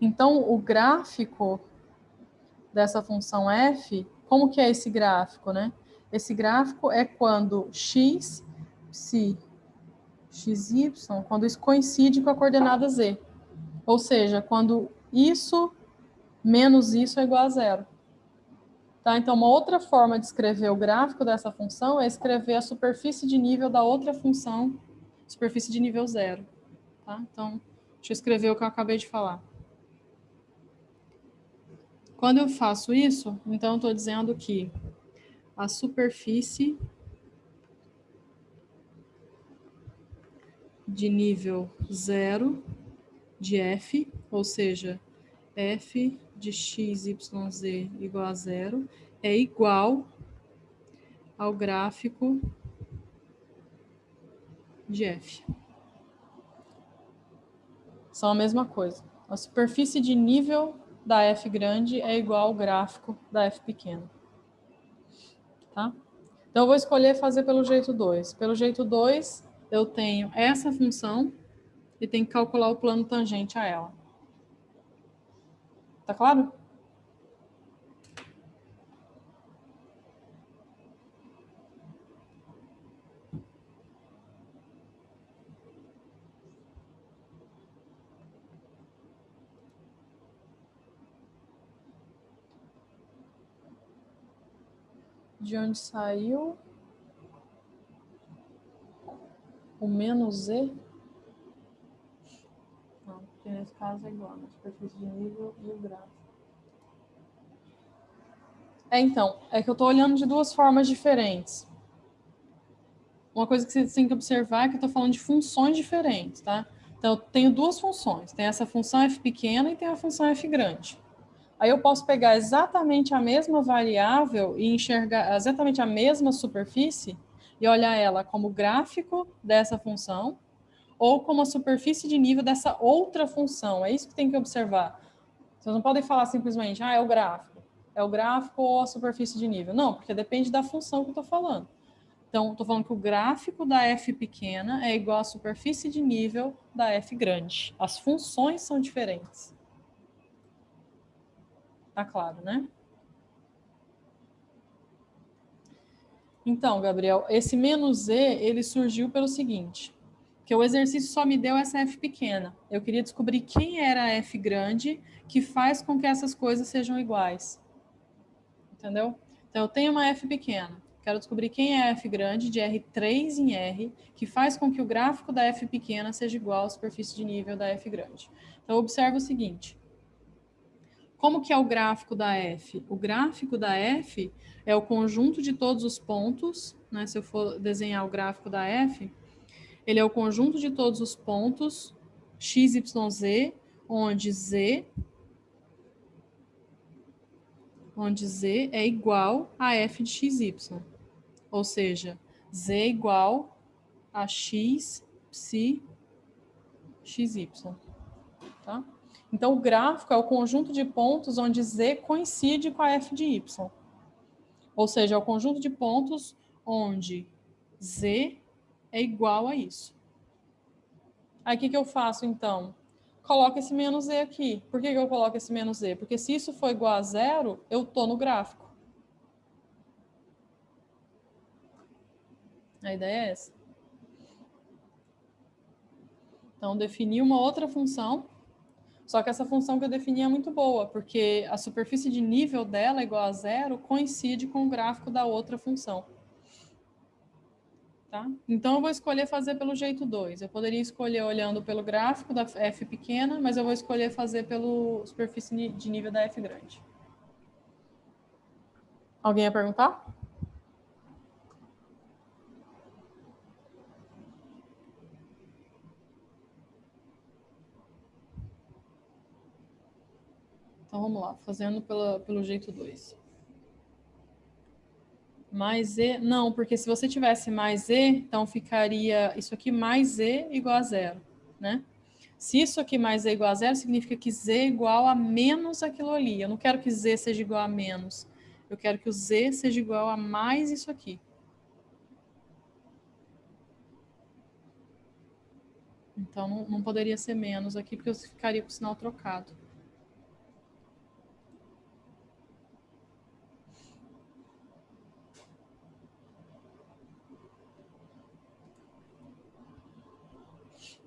Então, o gráfico dessa função f, como que é esse gráfico, né? Esse gráfico é quando x, psi, xy, quando isso coincide com a coordenada z. Ou seja, quando isso menos isso é igual a zero. Tá? Então, uma outra forma de escrever o gráfico dessa função é escrever a superfície de nível da outra função, superfície de nível zero. Tá? Então, deixa eu escrever o que eu acabei de falar. Quando eu faço isso, então eu estou dizendo que a superfície de nível zero de f, ou seja, f de x, y, z igual a zero, é igual ao gráfico de f. São a mesma coisa. A superfície de nível da f grande é igual ao gráfico da f pequena. Tá? Então, eu vou escolher fazer pelo jeito 2. Pelo jeito 2, eu tenho essa função e tenho que calcular o plano tangente a ela. Tá claro? De onde saiu o menos z? Não, porque nesse caso é igual, na superfície de nível e o gráfico. Então, é que eu estou olhando de duas formas diferentes. Uma coisa que você tem que observar é que eu estou falando de funções diferentes, tá? Então, eu tenho duas funções. Tem essa função f pequena e tem a função f grande. Aí eu posso pegar exatamente a mesma variável e enxergar exatamente a mesma superfície e olhar ela como gráfico dessa função ou como a superfície de nível dessa outra função. É isso que tem que observar. Vocês não podem falar simplesmente, é o gráfico. É o gráfico ou a superfície de nível. Não, porque depende da função que eu estou falando. Então, estou falando que o gráfico da f pequena é igual à superfície de nível da f grande. As funções são diferentes. Tá claro, né? Então, Gabriel, esse menos z, ele surgiu pelo seguinte, que o exercício só me deu essa f pequena. Eu queria descobrir quem era a f grande que faz com que essas coisas sejam iguais. Entendeu? Então, eu tenho uma f pequena. Quero descobrir quem é a f grande de R3 em R, que faz com que o gráfico da f pequena seja igual à superfície de nível da f grande. Então, observe o seguinte. Como que é o gráfico da f? O gráfico da f é o conjunto de todos os pontos, né? Se eu for desenhar o gráfico da f, ele é o conjunto de todos os pontos x, y, z, onde z é igual a f de xy. Ou seja, z é igual a x, psi, xy. Tá? Então, o gráfico é o conjunto de pontos onde z coincide com a f de y. Ou seja, é o conjunto de pontos onde Z é igual a isso. Aí, o que eu faço, então? Coloco esse menos Z aqui. Por que eu coloco esse menos Z? Porque se isso for igual a zero, eu estou no gráfico. A ideia é essa. Então, defini uma outra função, só que essa função que eu defini é muito boa, porque a superfície de nível dela, igual a zero, coincide com o gráfico da outra função. Tá? Então, eu vou escolher fazer pelo jeito 2. Eu poderia escolher olhando pelo gráfico da f pequena, mas eu vou escolher fazer pela superfície de nível da f grande. Alguém ia perguntar? Então, vamos lá, fazendo pelo jeito 2. Mais E, não, porque se você tivesse mais E, então ficaria isso aqui mais E igual a zero, né? Se isso aqui mais E igual a zero, significa que Z é igual a menos aquilo ali. Eu não quero que Z seja igual a menos. Eu quero que o Z seja igual a mais isso aqui. Então, não poderia ser menos aqui, porque eu ficaria com o sinal trocado.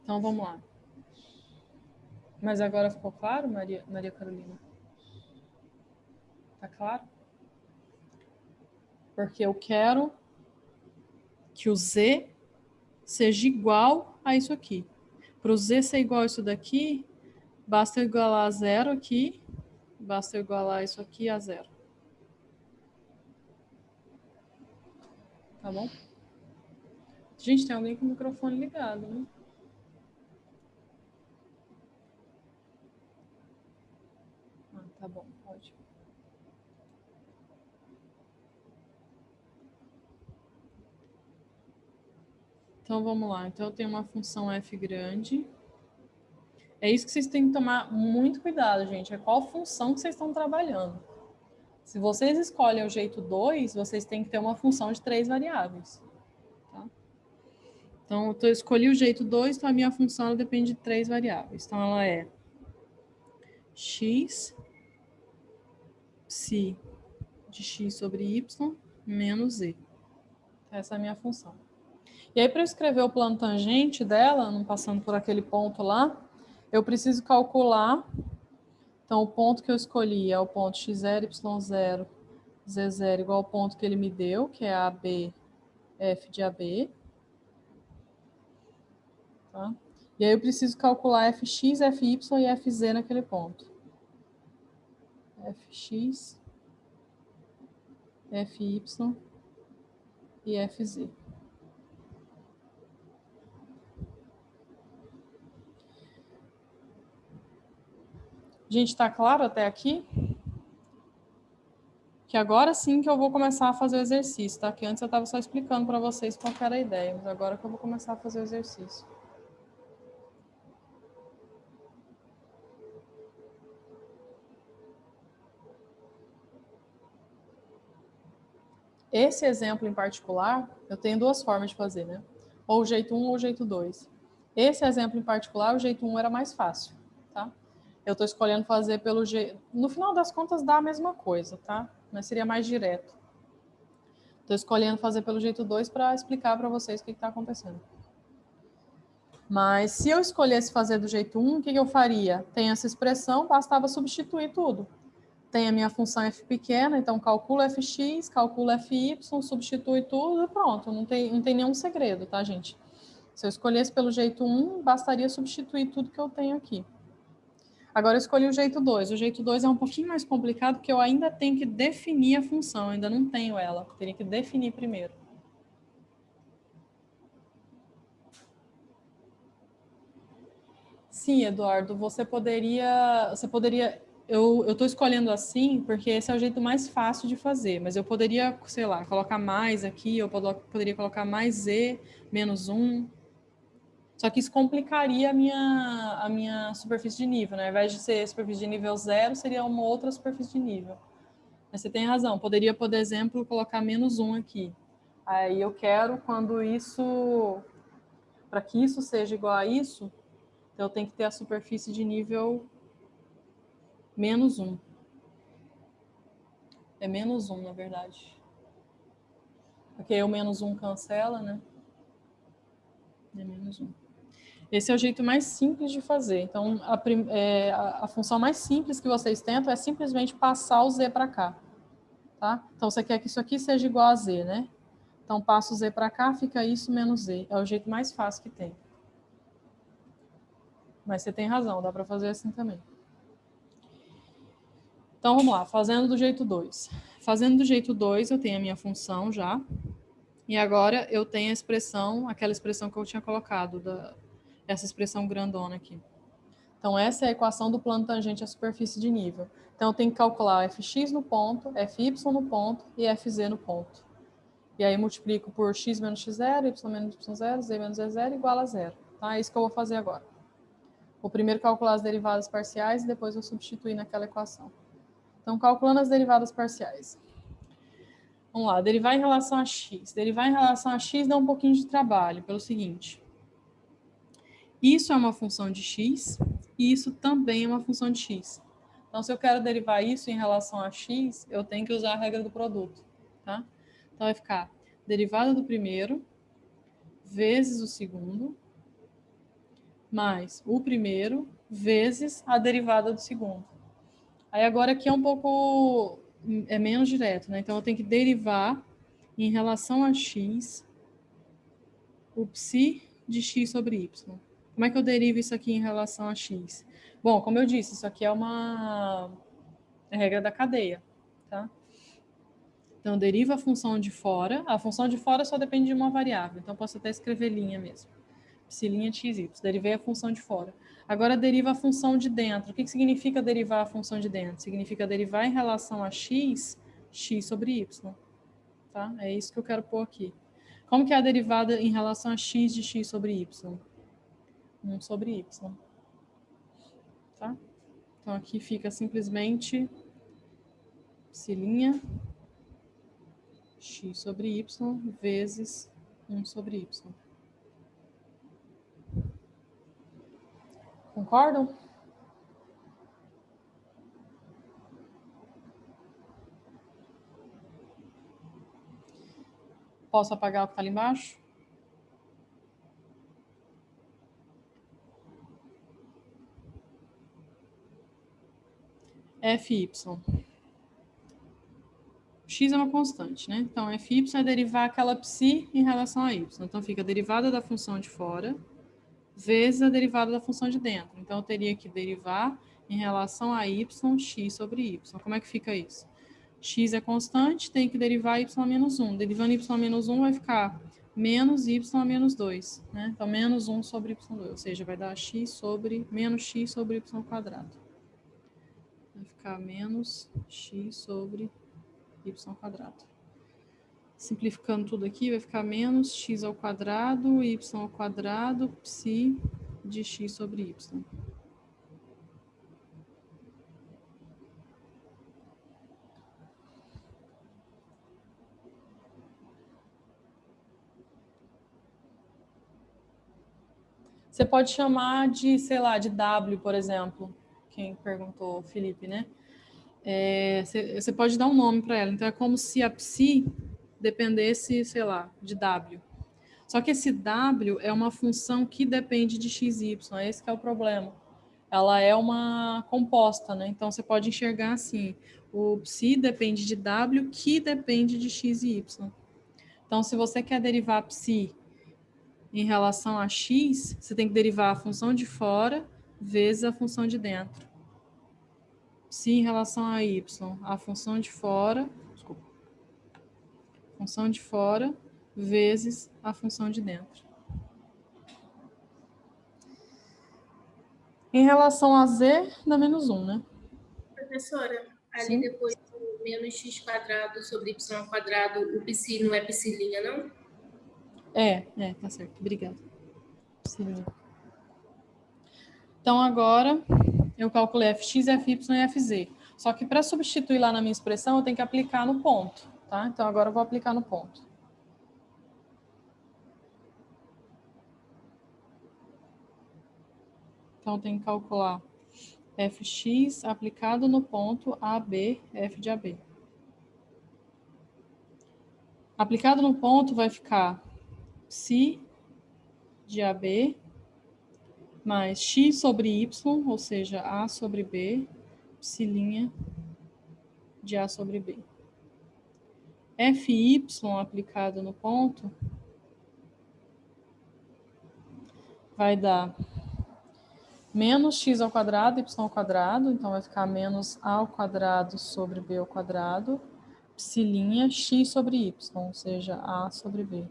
Então, vamos lá. Mas agora ficou claro, Maria Carolina? Tá claro? Porque eu quero que o Z seja igual a isso aqui. Para o Z ser igual a isso daqui, basta eu igualar a zero aqui, basta eu igualar isso aqui a zero. Tá bom? Gente, tem alguém com o microfone ligado, né? Ah, tá bom, pode. Então, vamos lá. Então, eu tenho uma função f grande. É isso que vocês têm que tomar muito cuidado, gente. É qual função que vocês estão trabalhando. Se vocês escolhem o jeito 2, vocês têm que ter uma função de 3 variáveis. Tá? Então, eu escolhi o jeito 2, então a minha função ela depende de 3 variáveis. Então, ela é x psi de x sobre y menos z. Essa é a minha função. E aí, para eu escrever o plano tangente dela, não passando por aquele ponto lá, eu preciso calcular. Então, o ponto que eu escolhi é o ponto x0, y0, z0 igual ao ponto que ele me deu, que é AB, f de AB. Tá? E aí eu preciso calcular fx, fy e fz naquele ponto. Fx, fy e fz. Gente, tá claro até aqui? Que agora sim que eu vou começar a fazer o exercício, tá? Que antes eu estava só explicando para vocês qual era a ideia, mas agora que eu vou começar a fazer o exercício. Esse exemplo em particular, eu tenho duas formas de fazer, né? Ou o jeito 1 ou o jeito 2. Esse exemplo em particular, o jeito 1 era mais fácil, tá? Eu estou escolhendo fazer pelo jeito... No final das contas, dá a mesma coisa, tá? Mas seria mais direto. Estou escolhendo fazer pelo jeito 2 para explicar para vocês o que está acontecendo. Mas se eu escolhesse fazer do jeito 1, o que eu faria? Tem essa expressão, bastava substituir tudo. Tem a minha função f pequena, então calculo fx, calculo fy, substitui tudo e pronto. Não tem nenhum segredo, tá, gente? Se eu escolhesse pelo jeito 1, bastaria substituir tudo que eu tenho aqui. Agora eu escolhi o jeito 2. O jeito 2 é um pouquinho mais complicado, porque eu ainda tenho que definir a função, ainda não tenho ela. Teria que definir primeiro. Sim, Eduardo, você poderia, eu estou escolhendo assim porque esse é o jeito mais fácil de fazer, mas eu poderia, sei lá, colocar mais aqui, eu poderia colocar mais z, menos 1, só que isso complicaria a minha superfície de nível, né? Ao invés de ser superfície de nível 0, seria uma outra superfície de nível. Mas você tem razão, poderia, por exemplo, colocar menos 1 aqui. Aí eu quero quando isso... Para que isso seja igual a isso, então eu tenho que ter a superfície de nível -1. É -1, na verdade. Porque o -1 cancela, né? É -1. Esse é o jeito mais simples de fazer. Então, a função mais simples que vocês tentam é simplesmente passar o z para cá. Tá? Então, você quer que isso aqui seja igual a z, né? Então, passa o z para cá, fica isso menos z. É o jeito mais fácil que tem. Mas você tem razão, dá para fazer assim também. Então, vamos lá, fazendo do jeito 2. Fazendo do jeito 2, eu tenho a minha função já. E agora eu tenho a expressão, aquela expressão que eu tinha colocado, essa expressão grandona aqui. Então, essa é a equação do plano tangente à superfície de nível. Então, eu tenho que calcular fx no ponto, fy no ponto e fz no ponto. E aí, multiplico por x menos x0, y menos y0, z menos z0 igual a 0. Tá? É isso que eu vou fazer agora. Vou primeiro calcular as derivadas parciais e depois vou substituir naquela equação. Então, calculando as derivadas parciais. Vamos lá, derivar em relação a x. Derivar em relação a x dá um pouquinho de trabalho, pelo seguinte. Isso é uma função de x e isso também é uma função de x. Então, se eu quero derivar isso em relação a x, eu tenho que usar a regra do produto. Tá? Então, vai ficar derivada do primeiro vezes o segundo mais o primeiro vezes a derivada do segundo. Aí agora aqui é um pouco... é menos direto, né? Então, eu tenho que derivar em relação a x o psi de x sobre y. Como é que eu derivo isso aqui em relação a x? Bom, como eu disse, isso aqui é uma regra da cadeia, tá? Então, eu derivo a função de fora. A função de fora só depende de uma variável. Então, eu posso até escrever linha mesmo. Psi' de xy. Derivei a função de fora. Agora, deriva a função de dentro. O que significa derivar a função de dentro? Significa derivar em relação a x, x sobre y. Tá? É isso que eu quero pôr aqui. Como que é a derivada em relação a x de x sobre y? 1 sobre y. Tá? Então, aqui fica simplesmente psi' x sobre y vezes 1 sobre y. Concordam? Posso apagar o que está ali embaixo? Fy. X é uma constante, né? Então, Fy é derivar aquela psi em relação a y. Então, fica a derivada da função de fora vezes a derivada da função de dentro. Então, eu teria que derivar em relação a y, x sobre y. Como é que fica isso? X é constante, tem que derivar y menos 1. Derivando y menos 1 vai ficar menos y menos 2. Né? Então, menos 1 sobre y2. Ou seja, vai dar x sobre menos x sobre y quadrado. Vai ficar menos x sobre y quadrado. Simplificando tudo aqui, vai ficar menos x ao quadrado, y ao quadrado, psi de x sobre y. Você pode chamar de, sei lá, de W, por exemplo. Quem perguntou, Felipe, né? Você pode dar um nome para ela. Então, é como se a psi dependesse, sei lá, de W. Só que esse W é uma função que depende de x e y. Esse que é o problema. Ela é uma composta, né? Então, você pode enxergar assim. O psi depende de W, que depende de x e y. Então, se você quer derivar psi em relação a x, você tem que derivar a função de fora vezes a função de dentro. Psi em relação a y, a função de fora, função de fora vezes a função de dentro. Em relação a z, dá menos 1, né? Professora, ali Sim. depois do menos x quadrado sobre y ao quadrado, o psi não é psi', não? Tá certo. Obrigada. Psi'. Então, agora, eu calculei fx, fy e fz. Só que para substituir lá na minha expressão, eu tenho que aplicar no ponto, tá? Então, agora eu vou aplicar no ponto. Então, eu tenho que calcular fx aplicado no ponto AB, f de AB. Aplicado no ponto vai ficar psi de AB mais x sobre y, ou seja, a sobre b, psi' de a sobre b. Fy aplicado no ponto vai dar menos x ao quadrado, y ao quadrado, então vai ficar menos a ao quadrado sobre b ao quadrado, psi' x sobre y, ou seja, a sobre b.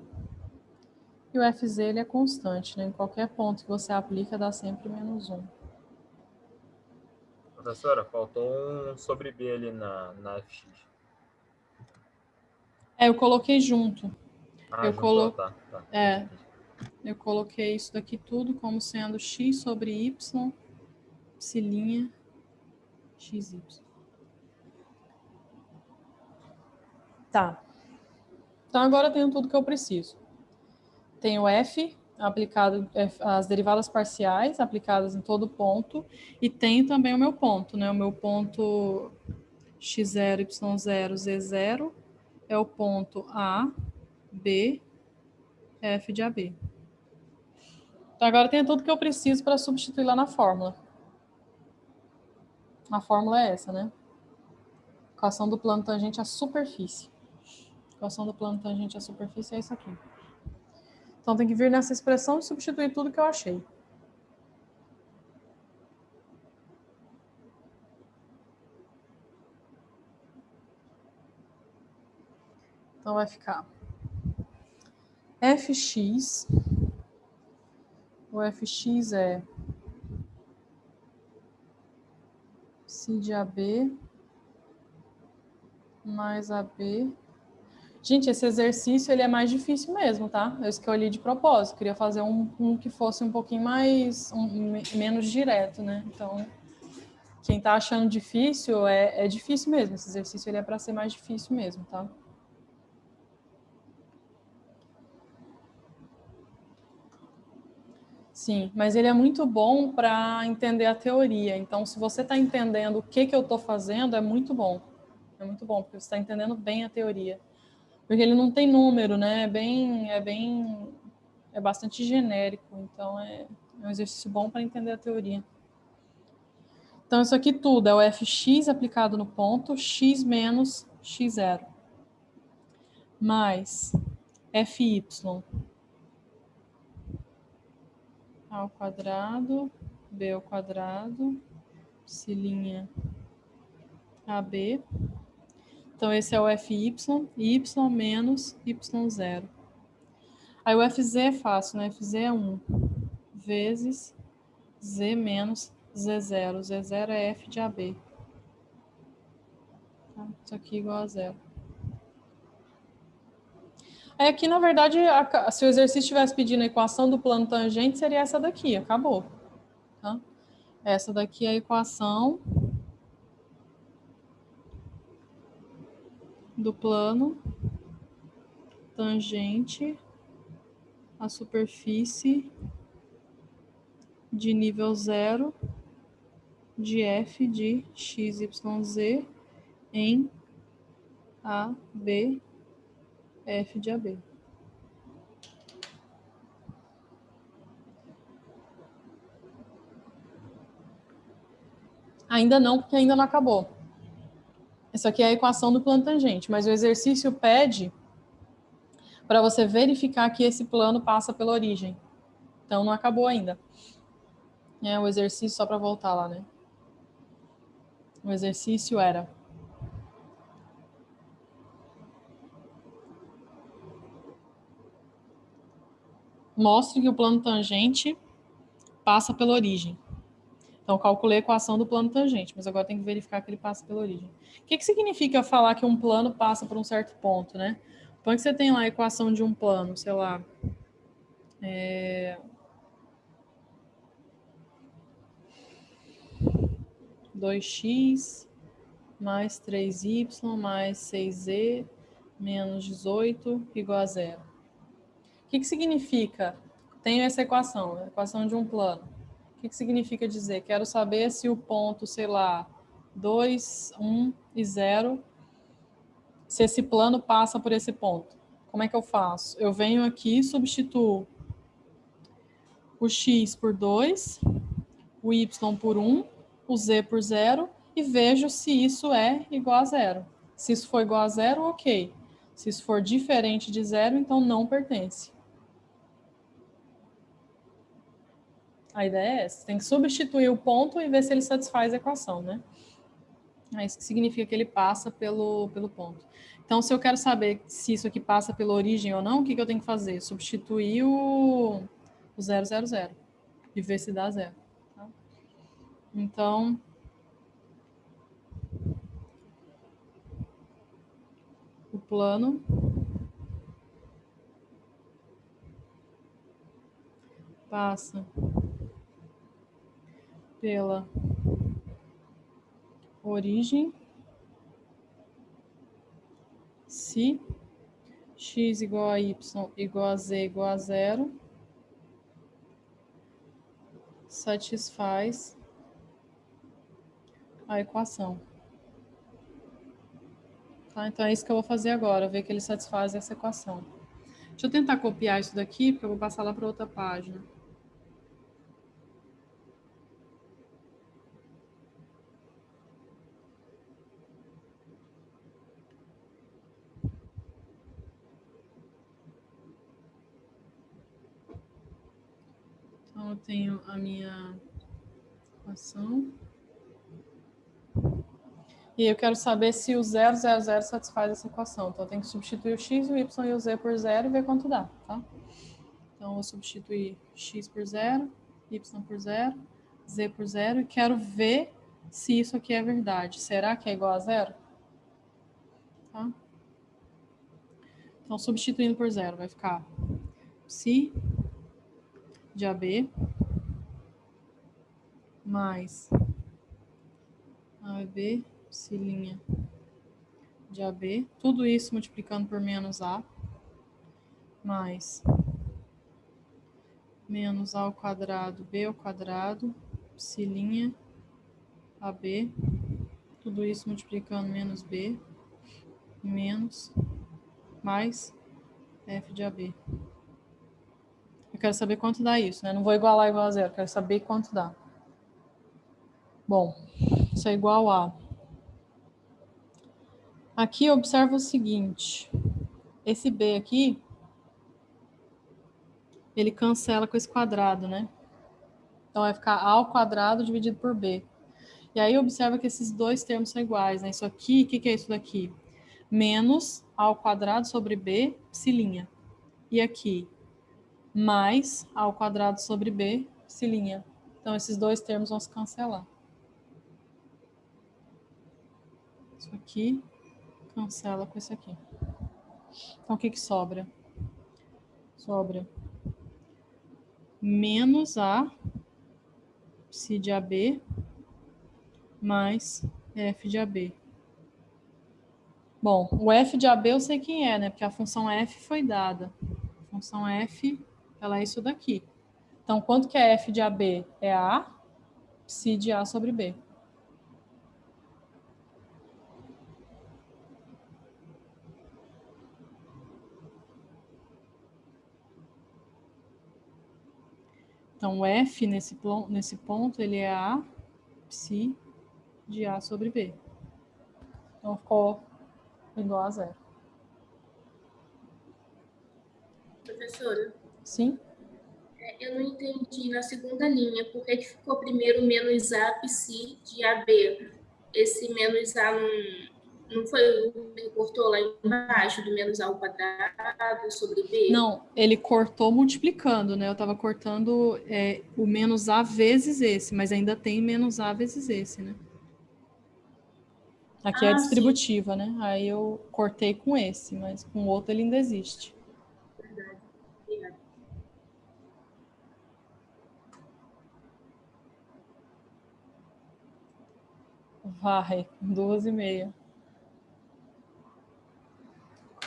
E o fz ele é constante, né? Em qualquer ponto que você aplica dá sempre menos 1. Professora, faltou um sobre b ali na fx. Eu coloquei junto. Tá. Eu coloquei isso daqui tudo como sendo x sobre y, psi' xy. Tá. Então, agora eu tenho tudo que eu preciso. Tenho f aplicado, as derivadas parciais aplicadas em todo ponto, e tenho também o meu ponto, né? O meu ponto x0, y0, z0 é o ponto A, B, f de AB. Então, agora eu tenho tudo que eu preciso para substituir lá na fórmula. A fórmula é essa, né? Equação do plano tangente à superfície. Equação do plano tangente à superfície é isso aqui. Então, tem que vir nessa expressão e substituir tudo que eu achei. Então, vai ficar fx. O fx é psi de AB mais AB. Gente, esse exercício ele é mais difícil mesmo, tá? Eu escolhi de propósito. Queria fazer um que fosse um pouquinho mais... menos direto, né? Então, quem tá achando difícil, é difícil mesmo. Esse exercício ele é para ser mais difícil mesmo, tá? Sim, mas ele é muito bom para entender a teoria. Então, se você está entendendo o que eu estou fazendo, é muito bom. É muito bom, porque você está entendendo bem a teoria. Porque ele não tem número, né? É bastante genérico. Então, é um exercício bom para entender a teoria. Então, isso aqui tudo é o fx aplicado no ponto x menos x0. Mais fy a ao quadrado, b ao quadrado, psi' AB. Então, esse é o fy, y menos y0. Aí o fz é fácil, né? Fz é 1 vezes z menos z0. Z0 é f de AB. Tá? Isso aqui é igual a 0. Aí aqui, na verdade, se o exercício estivesse pedindo a equação do plano tangente, seria essa daqui, acabou. Tá? Essa daqui é a equação do plano tangente à superfície de nível 0 de f de x, y, z em A, B, f de AB. Ainda não, porque ainda não acabou. Isso aqui é a equação do plano tangente, mas o exercício pede para você verificar que esse plano passa pela origem. Então, não acabou ainda. É o exercício, só para voltar lá, né? O exercício era: mostre que o plano tangente passa pela origem. Então, calculei a equação do plano tangente, mas agora tem que verificar que ele passa pela origem. O que significa falar que um plano passa por um certo ponto, né? Põe que você tem lá a equação de um plano, sei lá, 2x mais 3y mais 6z menos 18 igual a 0. O que significa? Tenho essa equação, a equação de um plano. O que significa dizer? Quero saber se o ponto, sei lá, 2, 1 e 0, se esse plano passa por esse ponto. Como é que eu faço? Eu venho aqui, substituo o x por 2, o y por 1, o z por 0 e vejo se isso é igual a 0. Se isso for igual a 0, ok. Se isso for diferente de 0, então não pertence. A ideia é essa. Tem que substituir o ponto e ver se ele satisfaz a equação, né? É isso que significa que ele passa pelo ponto. Então, se eu quero saber se isso aqui passa pela origem ou não, o que eu tenho que fazer? Substituir o 0, 0, 0 e ver se dá 0. Tá? Então, o plano passa pela origem se x igual a y igual a z igual a 0 satisfaz a equação. Tá? Então é isso que eu vou fazer agora, ver que ele satisfaz essa equação. Deixa eu tentar copiar isso daqui, porque eu vou passar lá para outra página. Então, eu tenho a minha equação. E eu quero saber se o 0, 0, 0 satisfaz essa equação. Então, eu tenho que substituir o x, o y e o z por 0 e ver quanto dá, tá? Então, eu vou substituir x por 0, y por 0, z por 0 e quero ver se isso aqui é verdade. Será que é igual a 0? Tá? Então, substituindo por 0, vai ficar psi de AB mais AB, psi' de AB, tudo isso multiplicando por menos A, mais menos A ao quadrado, B ao quadrado, psi' AB, tudo isso multiplicando menos B, menos, mais F de AB. Eu quero saber quanto dá isso, né? Não vou igualar igual a 0, quero saber quanto dá. Bom, isso é igual a... Aqui observa o seguinte, esse B aqui, ele cancela com esse quadrado, né? Então vai ficar A ao quadrado dividido por B. E aí observa que esses dois termos são iguais, né? Isso aqui, o que é isso daqui? Menos A ao quadrado sobre B, psi'. E aqui, mais A ao quadrado sobre B, psi'. Então esses dois termos vão se cancelar. Isso aqui cancela com isso aqui. Então o que sobra? Sobra menos A psi de AB mais F de AB. Bom, o F de AB eu sei quem é, né? Porque a função F foi dada. A função F, ela é isso daqui. Então, quanto que é F de AB? É A psi de A sobre B. Então, o F nesse ponto, ele é A psi de A sobre B. Então, ficou igual a 0. Professora? Sim? Eu não entendi na segunda linha por que ficou primeiro menos A psi de AB. Esse menos A não foi o que cortou lá embaixo do menos A ao quadrado sobre B? Não, ele cortou multiplicando, né? Eu estava cortando o menos A vezes esse, mas ainda tem menos A vezes esse, né? Aqui é a distributiva, sim, né? Aí eu cortei com esse, mas com o outro ele ainda existe. Verdade. Obrigada. Vai, 2,5.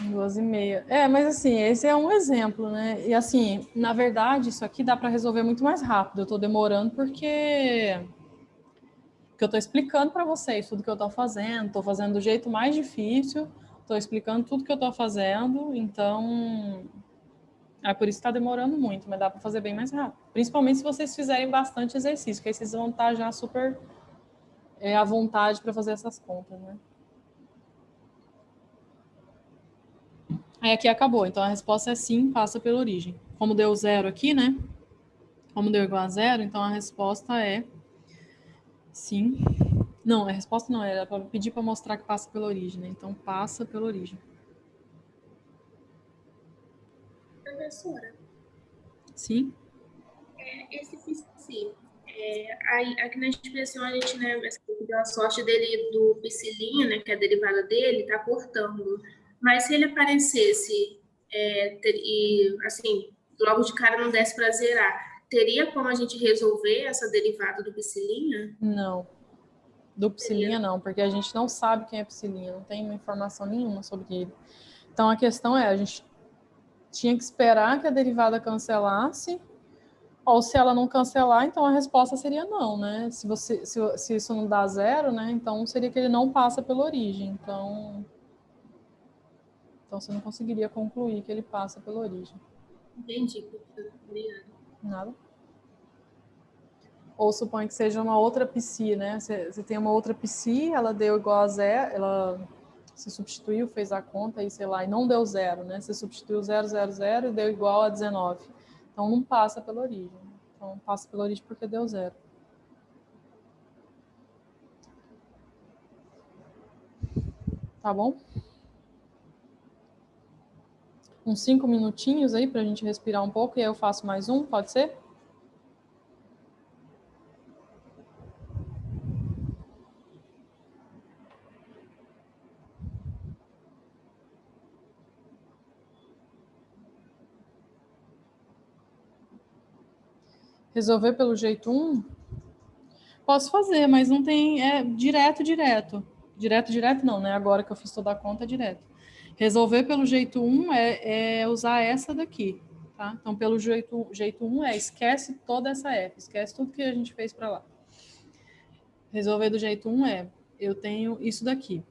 2,5. Mas assim, esse é um exemplo, né? E assim, na verdade, isso aqui dá para resolver muito mais rápido. Eu estou demorando porque eu estou explicando para vocês tudo que eu estou fazendo do jeito mais difícil, estou explicando tudo que eu estou fazendo, então é por isso que está demorando muito, mas dá para fazer bem mais rápido. Principalmente se vocês fizerem bastante exercício, que aí vocês vão estar já super à vontade para fazer essas contas, né? Aí aqui acabou, então a resposta é sim, passa pela origem. Como deu zero aqui, né? Como deu igual a zero, então a resposta é sim. Não, a resposta não, era para pedir para mostrar que passa pela origem, né? Então passa pela origem. Professora, Sim? esse psi, aqui na expressão a gente, né, deu a sorte dele do psilinho, né, que é a derivada dele, tá cortando. Mas se ele aparecesse e, assim, logo de cara não desse para zerar, teria como a gente resolver essa derivada do psilinho? Não. Do psilinha não, porque a gente não sabe quem é psilinha, não tem informação nenhuma sobre ele. Então a questão é, a gente tinha que esperar que a derivada cancelasse, ou se ela não cancelar, então a resposta seria não, né? Se isso não dá zero, né? Então seria que ele não passa pela origem. Então você não conseguiria concluir que ele passa pela origem. Entendi, professora. Obrigada. Nada. Ou suponha que seja uma outra psi, né? Você tem uma outra psi, ela deu igual a zero, ela se substituiu, fez a conta e sei lá, e não deu zero, né? Você substituiu 0, 0, 0 e deu igual a 19. Então não passa pela origem. Então passa pela origem porque deu zero. Tá bom? Uns 5 minutinhos aí pra gente respirar um pouco e aí eu faço mais um, pode ser? Resolver pelo jeito 1? Posso fazer, mas não tem direto. Direto não, né? Agora que eu fiz toda a conta, é direto. Resolver pelo jeito 1 é usar essa daqui, tá? Então, pelo jeito 1 esquece toda essa F, esquece tudo que a gente fez para lá. Resolver do jeito 1 eu tenho isso daqui.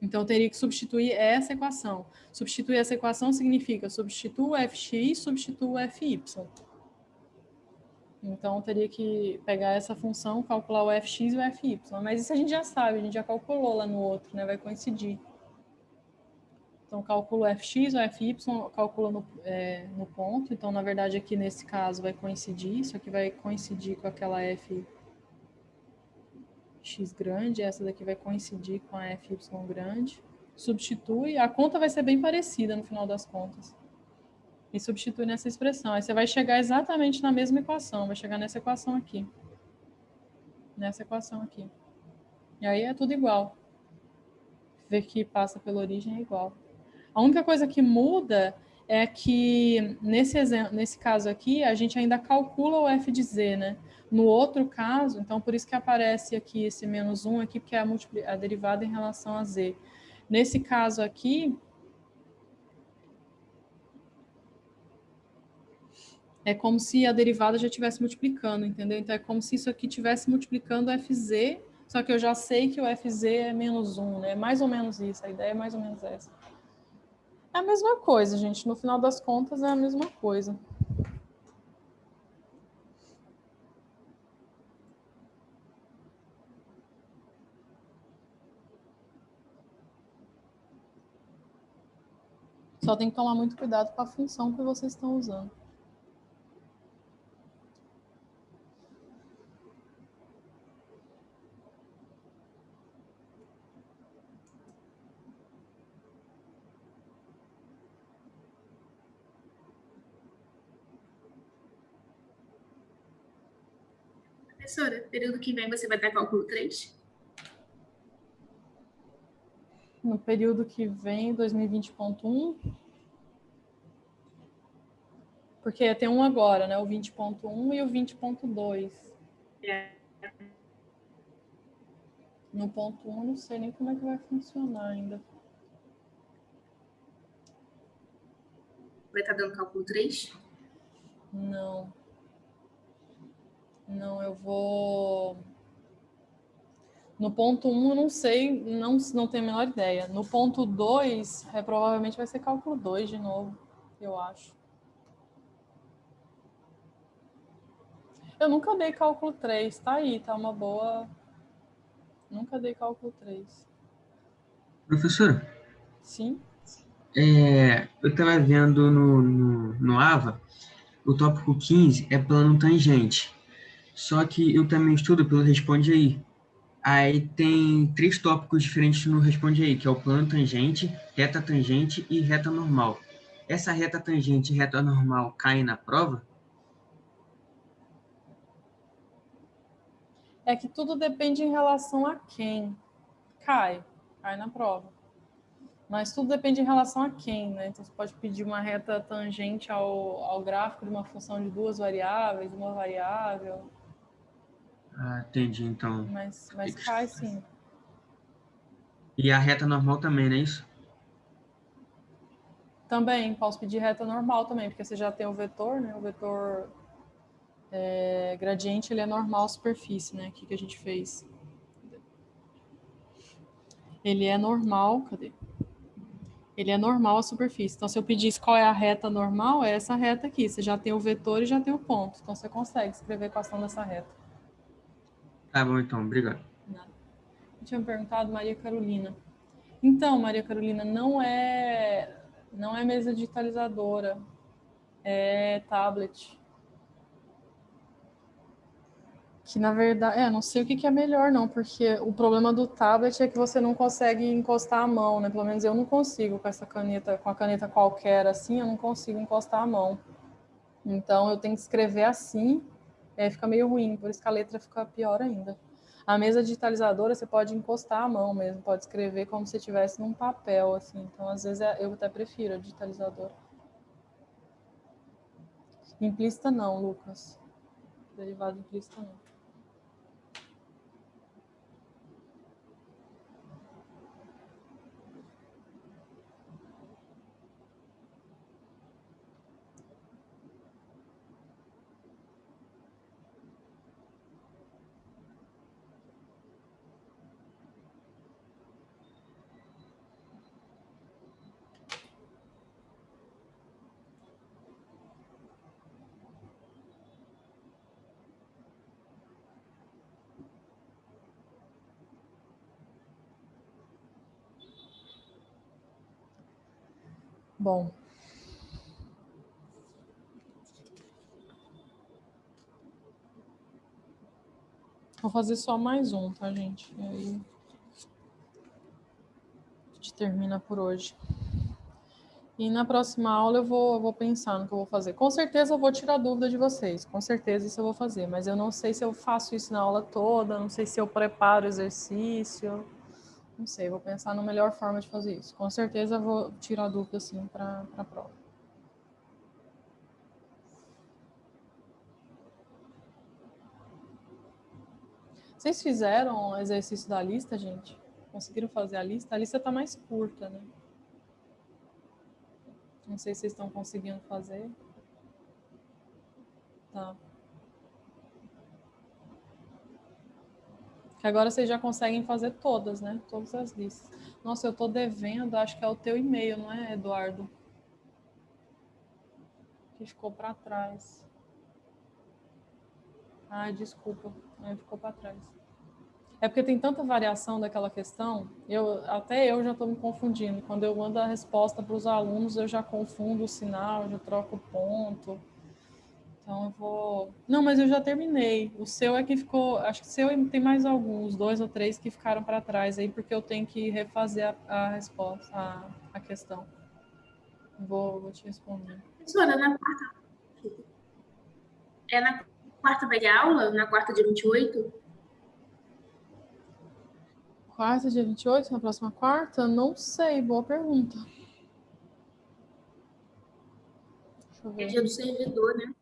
Então, eu teria que substituir essa equação. Substituir essa equação significa substituo fx, substituo fy. Então, eu teria que pegar essa função, calcular o fx e o fy. Mas isso a gente já sabe, a gente já calculou lá no outro, né? Vai coincidir. Então, calculo o fx, o fy, calcula no ponto. Então, na verdade, aqui nesse caso vai coincidir. Isso aqui vai coincidir com aquela fx grande. Essa daqui vai coincidir com a fy grande. Substitui. A conta vai ser bem parecida no final das contas. E substitui nessa expressão. Aí você vai chegar exatamente na mesma equação. Vai chegar nessa equação aqui. Nessa equação aqui. E aí é tudo igual. Ver que passa pela origem é igual. A única coisa que muda é que, nesse caso aqui, a gente ainda calcula o f de z, né? No outro caso, então por isso que aparece aqui esse menos 1 aqui, porque é a derivada em relação a z. Nesse caso aqui, é como se a derivada já estivesse multiplicando, entendeu? Então, é como se isso aqui estivesse multiplicando fz, só que eu já sei que o fz é menos 1, né? É mais ou menos isso, a ideia é mais ou menos essa. É a mesma coisa, gente. No final das contas, é a mesma coisa. Só tem que tomar muito cuidado com a função que vocês estão usando. Professora, período que vem você vai dar cálculo 3? No período que vem, 2020.1, porque tem um agora, né? O 20.1 e o 20.2. No ponto 1, não sei nem como é que vai funcionar ainda. Vai estar dando cálculo 3? Não. Não, eu vou... No ponto 1, eu não sei, não tenho a menor ideia. No ponto 2, provavelmente vai ser cálculo 2 de novo, eu acho. Eu nunca dei cálculo 3, tá aí, tá uma boa... Nunca dei cálculo 3. Professora, Sim? eu estava vendo no AVA, o tópico 15 é plano tangente. Só que eu também estudo pelo Responde Aí. Aí tem 3 tópicos diferentes no Responde Aí, que é o plano tangente, reta tangente e reta normal. Essa reta tangente e reta normal caem na prova? É que tudo depende em relação a quem. Cai na prova. Mas tudo depende em relação a quem, né? Então, você pode pedir uma reta tangente ao gráfico de uma função de 2 variáveis, uma variável. Ah, entendi, então. Mas cai, sim. E a reta normal também, não é isso? Também, posso pedir reta normal também, porque você já tem o vetor, né? O vetor gradiente, ele é normal à superfície, né? Aqui que a gente fez. Ele é normal, cadê? Ele é normal à superfície. Então, se eu pedisse qual é a reta normal, é essa reta aqui. Você já tem o vetor e já tem o ponto. Então, você consegue escrever a equação dessa reta. Tá bom, então. Obrigado. Nada. Eu tinha perguntado Maria Carolina. Então, Maria Carolina, não é mesa digitalizadora, é tablet. Que na verdade, não sei o que é melhor não, porque o problema do tablet é que você não consegue encostar a mão, né? Pelo menos eu não consigo com essa caneta, com a caneta qualquer assim, eu não consigo encostar a mão. Então eu tenho que escrever assim, fica meio ruim, por isso que a letra fica pior ainda. A mesa digitalizadora você pode encostar a mão mesmo, pode escrever como se estivesse num papel, assim. Então às vezes eu até prefiro a digitalizadora. Implícita não, Lucas. Derivado implícita não. Bom. Vou fazer só mais um, tá, gente? E aí a gente termina por hoje. E na próxima aula eu vou pensar no que eu vou fazer. Com certeza eu vou tirar dúvida de vocês. Com certeza isso eu vou fazer. Mas eu não sei se eu faço isso na aula toda, não sei se eu preparo o exercício. Não sei, vou pensar na melhor forma de fazer isso. Com certeza eu vou tirar dúvida, sim, para a prova. Vocês fizeram o exercício da lista, gente? Conseguiram fazer a lista? A lista está mais curta, né? Não sei se vocês estão conseguindo fazer. Tá. Que agora vocês já conseguem fazer todas, né? Todas as listas. Nossa, eu tô devendo, acho que é o teu e-mail, não é, Eduardo? Que ficou para trás. Ai, desculpa. Ficou para trás. É porque tem tanta variação daquela questão, até eu já estou me confundindo. Quando eu mando a resposta para os alunos, eu já confundo o sinal, já troco o ponto. Então eu vou... Não, mas eu já terminei. O seu é que ficou... Acho que o seu tem mais alguns, 2 ou 3 que ficaram para trás aí, porque eu tenho que refazer a resposta, a questão. Vou te responder. Professora, na quarta vai ter aula? Na quarta, dia 28? Quarta, dia 28, na próxima quarta? Não sei, boa pergunta. Deixa eu É ver. dia do servidor, né?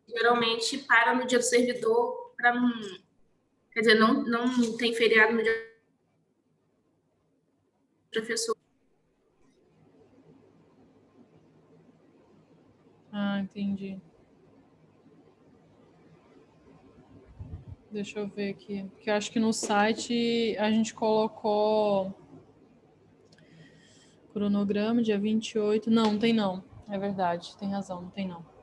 Geralmente para no dia do servidor para não Quer dizer, não tem feriado no dia do professor. Ah, entendi. Deixa eu ver aqui. Porque eu acho que no site a gente colocou cronograma, dia 28. Não tem não. É verdade, tem razão, não tem não.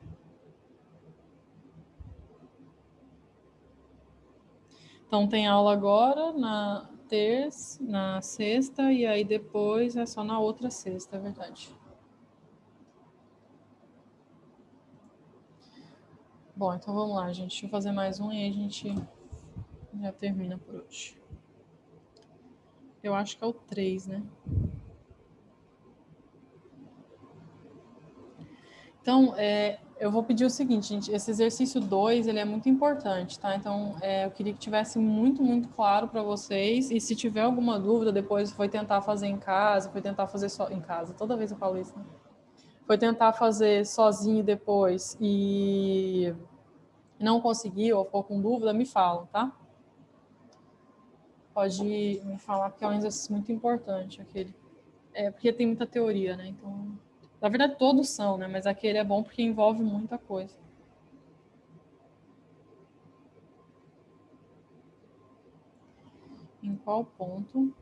Então tem aula agora na terça, na sexta, e aí depois é só na outra sexta, é verdade. Bom, então vamos lá, gente. Deixa eu fazer mais um e aí a gente já termina por hoje. Eu acho que é o 3, né? Então, eu vou pedir o seguinte, gente. Esse exercício 2, ele é muito importante, tá? Então, eu queria que tivesse muito, muito claro para vocês. E se tiver alguma dúvida, depois foi tentar fazer em casa, foi tentar fazer só em casa. Toda vez eu falo isso, né? Foi tentar fazer sozinho depois e não conseguiu ou ficou com dúvida, me falam, tá? Pode me falar, porque é um exercício muito importante, aquele. Porque tem muita teoria, né? Então, na verdade, todos são, né? Mas aquele é bom porque envolve muita coisa. Em qual ponto?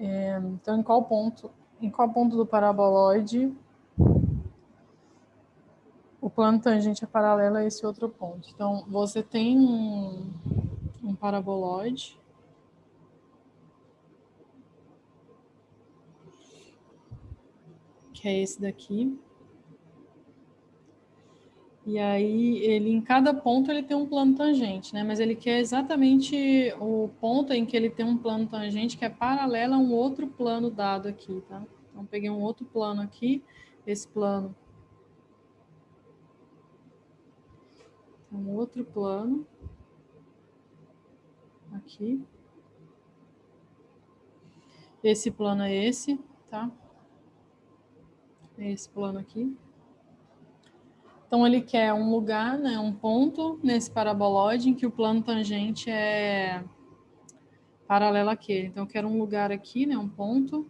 Então, em qual ponto do paraboloide o plano tangente é paralelo a esse outro ponto? Então, você tem um paraboloide, que é esse daqui. E aí, em cada ponto ele tem um plano tangente, né? Mas ele quer exatamente o ponto em que ele tem um plano tangente que é paralelo a um outro plano dado aqui, tá? Então, peguei um outro plano aqui, esse plano. Um outro plano. Aqui. Esse plano é esse, tá? É esse plano aqui. Então, ele quer um lugar, né, um ponto nesse paraboloide em que o plano tangente é paralelo àquele. Então, eu quero um lugar aqui, né, um ponto,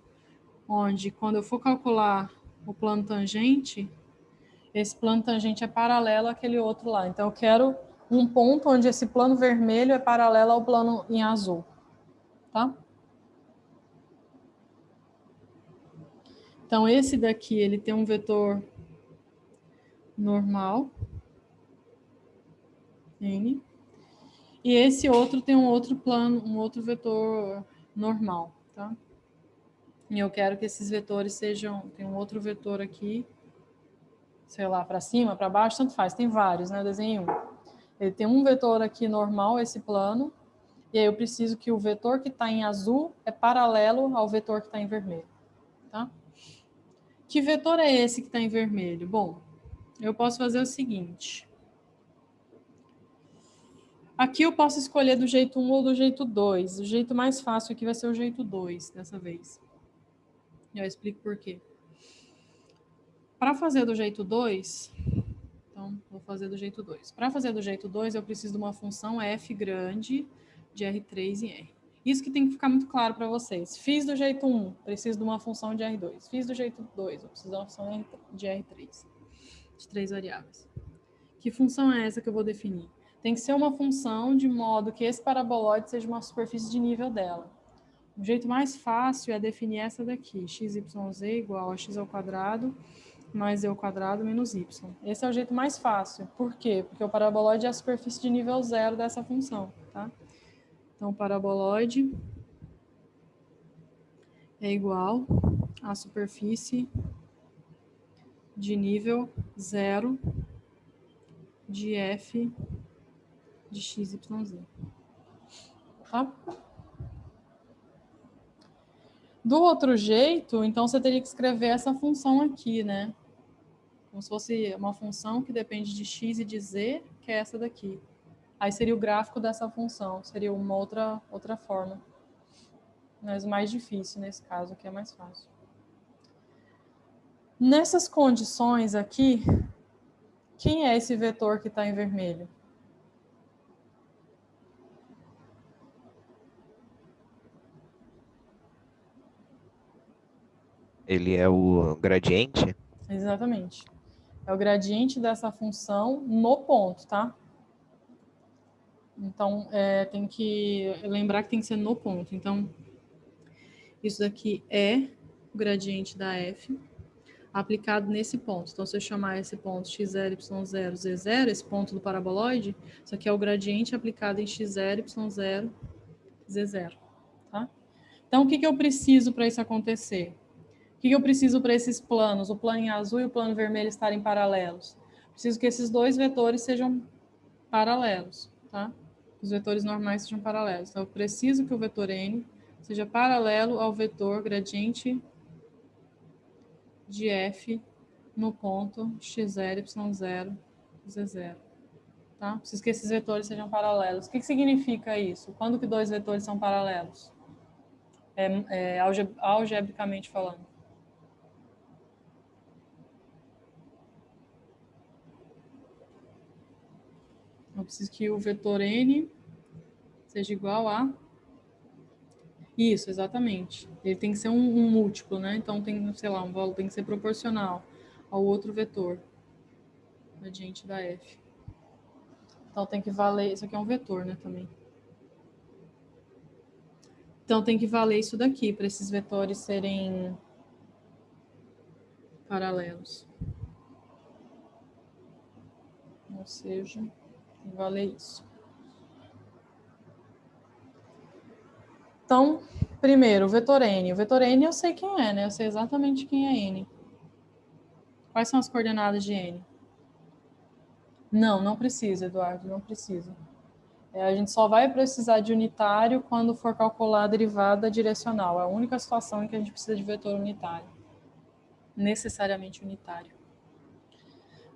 onde quando eu for calcular o plano tangente, esse plano tangente é paralelo àquele outro lá. Então, eu quero um ponto onde esse plano vermelho é paralelo ao plano em azul, tá? Então, esse daqui, ele tem um vetor normal, N, e esse outro tem um outro plano, um outro vetor normal, tá? E eu quero que esses vetores sejam, tem um outro vetor aqui, sei lá, para cima, para baixo, tanto faz, tem vários, né? Eu desenhei um. Ele tem um vetor aqui normal, esse plano, e aí eu preciso que o vetor que está em azul é paralelo ao vetor que está em vermelho, tá? Que vetor é esse que está em vermelho? Bom, eu posso fazer o seguinte. Aqui eu posso escolher do jeito 1 ou do jeito 2. O jeito mais fácil aqui vai ser o jeito 2, dessa vez. E eu explico por quê. Para fazer do jeito 2, então, vou fazer do jeito 2. Para fazer do jeito 2, eu preciso de uma função f grande de R3 em R. Isso que tem que ficar muito claro para vocês. Fiz do jeito 1, preciso de uma função de R2. Fiz do jeito 2, eu preciso de uma função de R3, de 3 variáveis. Que função é essa que eu vou definir? Tem que ser uma função de modo que esse paraboloide seja uma superfície de nível dela. O jeito mais fácil é definir essa daqui, x, y, z igual a x ao quadrado mais e ao quadrado menos y. Esse é o jeito mais fácil. Por quê? Porque o paraboloide é a superfície de nível 0 dessa função, tá? Então, o paraboloide é igual à superfície de nível 0 de f de x, y, z. Tá? Do outro jeito, então, você teria que escrever essa função aqui, né? Como se fosse uma função que depende de x e de z, que é essa daqui. Aí seria o gráfico dessa função, seria uma outra forma. Mas o mais difícil nesse caso aqui é mais fácil. Nessas condições aqui, quem é esse vetor que está em vermelho? Ele é o gradiente? Exatamente. É o gradiente dessa função no ponto, tá? Então, tem que lembrar que tem que ser no ponto. Então, isso daqui é o gradiente da f aplicado nesse ponto. Então, se eu chamar esse ponto x0, y0, z0, esse ponto do paraboloide, isso aqui é o gradiente aplicado em x0, y0, z0, tá? Então, o que eu preciso para isso acontecer? O que eu preciso para esses planos, o plano em azul e o plano vermelho estarem paralelos? Preciso que esses dois vetores sejam paralelos, tá? Os vetores normais sejam paralelos. Então, eu preciso que o vetor n seja paralelo ao vetor gradiente de f no ponto x0, y0, z0. Tá? Preciso que esses vetores sejam paralelos. O que significa isso? Quando que dois vetores são paralelos? Algebricamente falando. Eu preciso que o vetor n seja igual a... Isso, exatamente. Ele tem que ser um múltiplo, né? Então, tem, sei lá, um valor tem que ser proporcional ao outro vetor, gradiente da f. Então, tem que valer... Isso aqui é um vetor, né, também. Então, tem que valer isso daqui, para esses vetores serem paralelos. Ou seja, tem que valer isso. Então, primeiro, o vetor n. O vetor n eu sei quem é, né? Eu sei exatamente quem é n. Quais são as coordenadas de n? Não precisa, Eduardo, não precisa. A gente só vai precisar de unitário quando for calcular a derivada direcional. É a única situação em que a gente precisa de vetor unitário. Necessariamente unitário.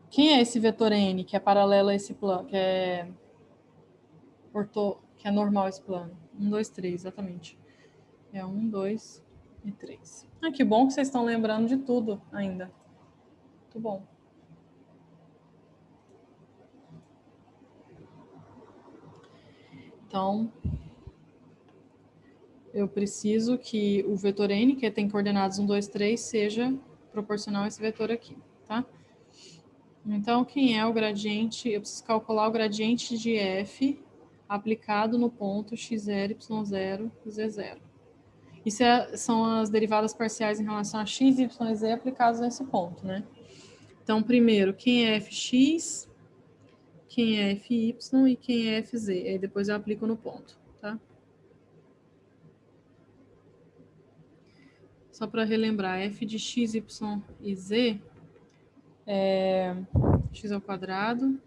Quem é esse vetor n que é paralelo a esse plano, que é normal esse plano? 1, 2, 3, exatamente. É 1, 2 e 3. Ah, que bom que vocês estão lembrando de tudo ainda. Muito bom. Então, eu preciso que o vetor n, que tem coordenadas 1, 2, 3, seja proporcional a esse vetor aqui, tá? Então, quem é o gradiente? Eu preciso calcular o gradiente de f aplicado no ponto x0, y0, z0. Isso são as derivadas parciais em relação a x, y e z aplicadas nesse ponto, né? Então, primeiro, quem é fx, quem é fy e quem é fz. Aí depois eu aplico no ponto, tá? Só para relembrar, f de x, y e z é x ao quadrado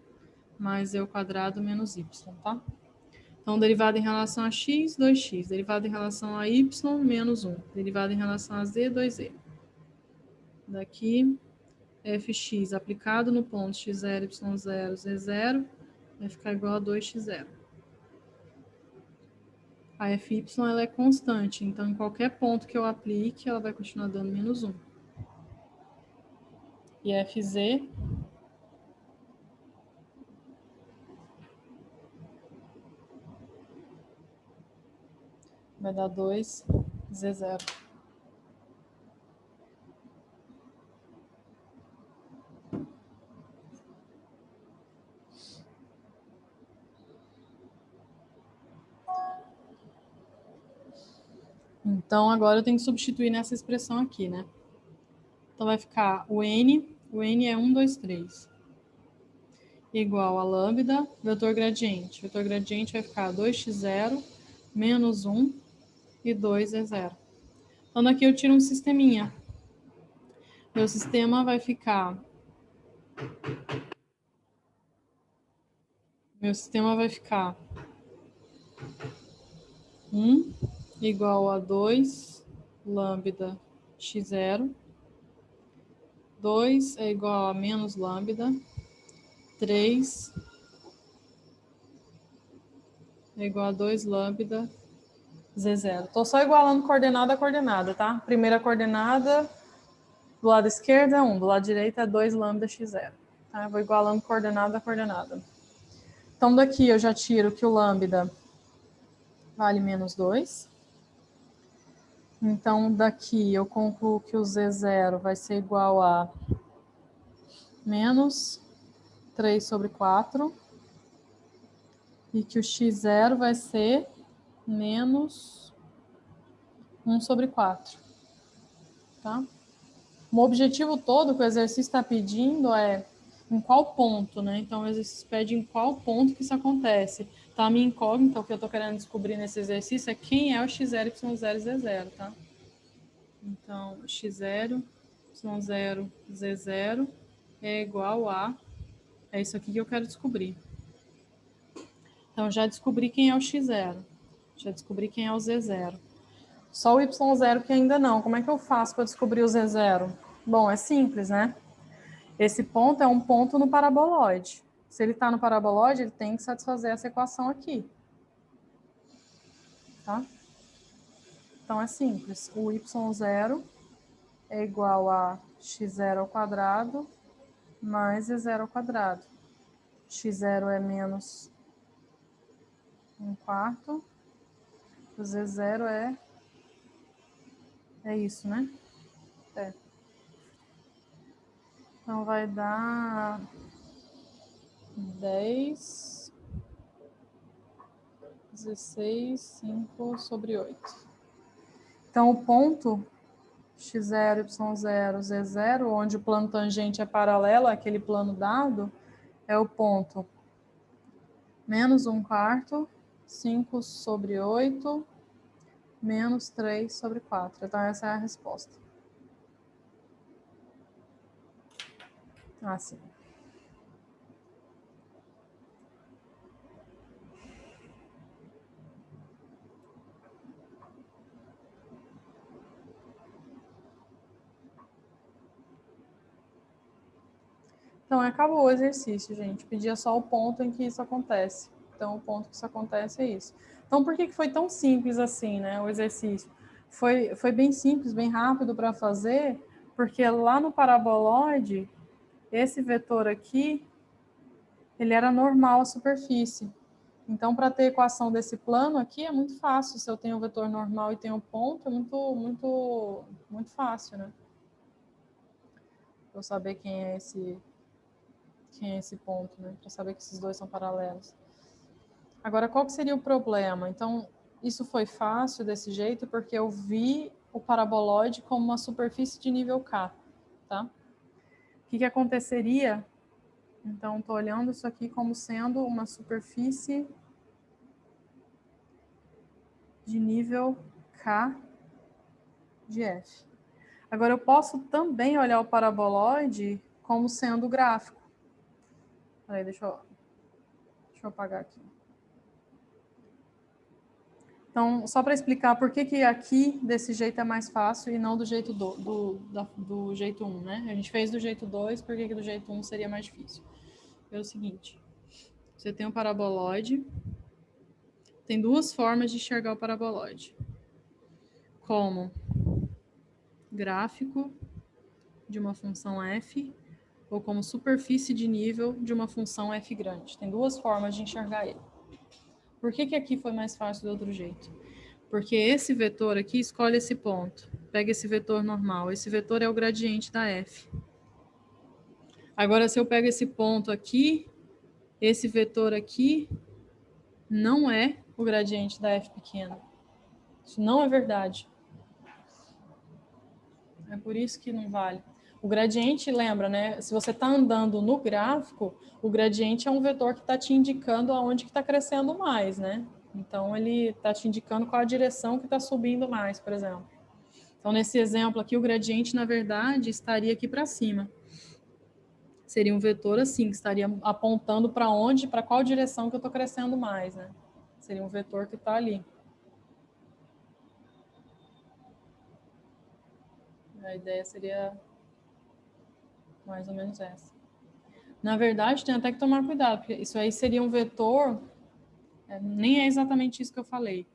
mais e ao quadrado menos y, tá? Então, derivada em relação a x, 2x. Derivada em relação a y, menos 1. Derivada em relação a z, 2z. Daqui, fx aplicado no ponto x0, y0, z0 vai ficar igual a 2x0. A fy ela é constante, então em qualquer ponto que eu aplique, ela vai continuar dando menos 1. E fz vai dar 2z0. Então, agora eu tenho que substituir nessa expressão aqui, né? Então, vai ficar o n O n é 1, 2, 3. Igual a lambda, vetor gradiente. Vetor gradiente vai ficar 2x0 menos 1 e 2 é 0. Então, daqui eu tiro um sisteminha. Meu sistema vai ficar... Meu sistema vai ficar 1 igual a 2 lambda x0. 2 é igual a menos lambda. 3 é igual a 2 lambda z0. Estou só igualando coordenada a coordenada, tá? Primeira coordenada do lado esquerdo é 1, do lado direito é 2 lambda x0. Tá? Eu vou igualando coordenada a coordenada. Então, daqui eu já tiro que o lambda vale menos 2. Então, daqui eu concluo que o z0 vai ser igual a menos 3 sobre 4. E que o x0 vai ser menos 1 sobre 4. Tá? O objetivo todo que o exercício está pedindo é em qual ponto, né? Então, o exercício pede em qual ponto que isso acontece. Então, a minha incógnita, o que eu estou querendo descobrir nesse exercício é quem é o x0, y0 e z0, tá? Então, x0, y0, z0 é igual a... É isso aqui que eu quero descobrir. Então, já descobri quem é o x0. Já descobri quem é o z0. Só o y0 que ainda não. Como é que eu faço para descobrir o z0? Bom, é simples, né? Esse ponto é um ponto no paraboloide. Se ele está no paraboloide, ele tem que satisfazer essa equação aqui. Tá? Então, é simples. O y0 é igual a x0 ao quadrado mais z0 ao quadrado. x0 é menos 1/4. O z0 é isso, né? É. Então, vai dar 10, 16, 5 sobre 8. Então, o ponto x0, y0, z0, onde o plano tangente é paralelo àquele plano dado, é o ponto menos 1/4, 5 sobre 8, menos 3 sobre 4. Então, essa é a resposta. Assim. Então, acabou o exercício, gente. Pedia só o ponto em que isso acontece. Então, o ponto que isso acontece é isso. Então, por que foi tão simples assim, né, o exercício? Foi bem simples, bem rápido para fazer, porque lá no paraboloide, esse vetor aqui, ele era normal à superfície. Então, para ter a equação desse plano aqui, é muito fácil. Se eu tenho o vetor normal e tenho o ponto, é muito fácil, né? Para eu saber quem é esse ponto, né? Para saber que esses dois são paralelos. Agora, qual que seria o problema? Então, isso foi fácil desse jeito porque eu vi o paraboloide como uma superfície de nível K, tá? O que aconteceria? Então, estou olhando isso aqui como sendo uma superfície de nível K de F. Agora, eu posso também olhar o paraboloide como sendo gráfico. Peraí, deixa eu apagar aqui. Então, só para explicar por que aqui desse jeito é mais fácil e não do jeito do jeito 1, né? A gente fez do jeito 2, por que do jeito 1 seria mais difícil? É o seguinte, você tem um paraboloide, tem duas formas de enxergar o paraboloide. Como gráfico de uma função f ou como superfície de nível de uma função f grande. Tem duas formas de enxergar ele. Por que aqui foi mais fácil do outro jeito? Porque esse vetor aqui escolhe esse ponto. Pega esse vetor normal. Esse vetor é o gradiente da f. Agora, se eu pego esse ponto aqui, esse vetor aqui não é o gradiente da f pequena. Isso não é verdade. É por isso que não vale. O gradiente, lembra, né? Se você está andando no gráfico, o gradiente é um vetor que está te indicando aonde que está crescendo mais, né? Então, ele está te indicando qual a direção que está subindo mais, por exemplo. Então, nesse exemplo aqui, o gradiente, na verdade, estaria aqui para cima. Seria um vetor assim, que estaria apontando para onde, para qual direção que eu estou crescendo mais, né? Seria um vetor que está ali. A ideia seria mais ou menos essa. Na verdade, tem até que tomar cuidado, porque isso aí seria um vetor, nem é exatamente isso que eu falei,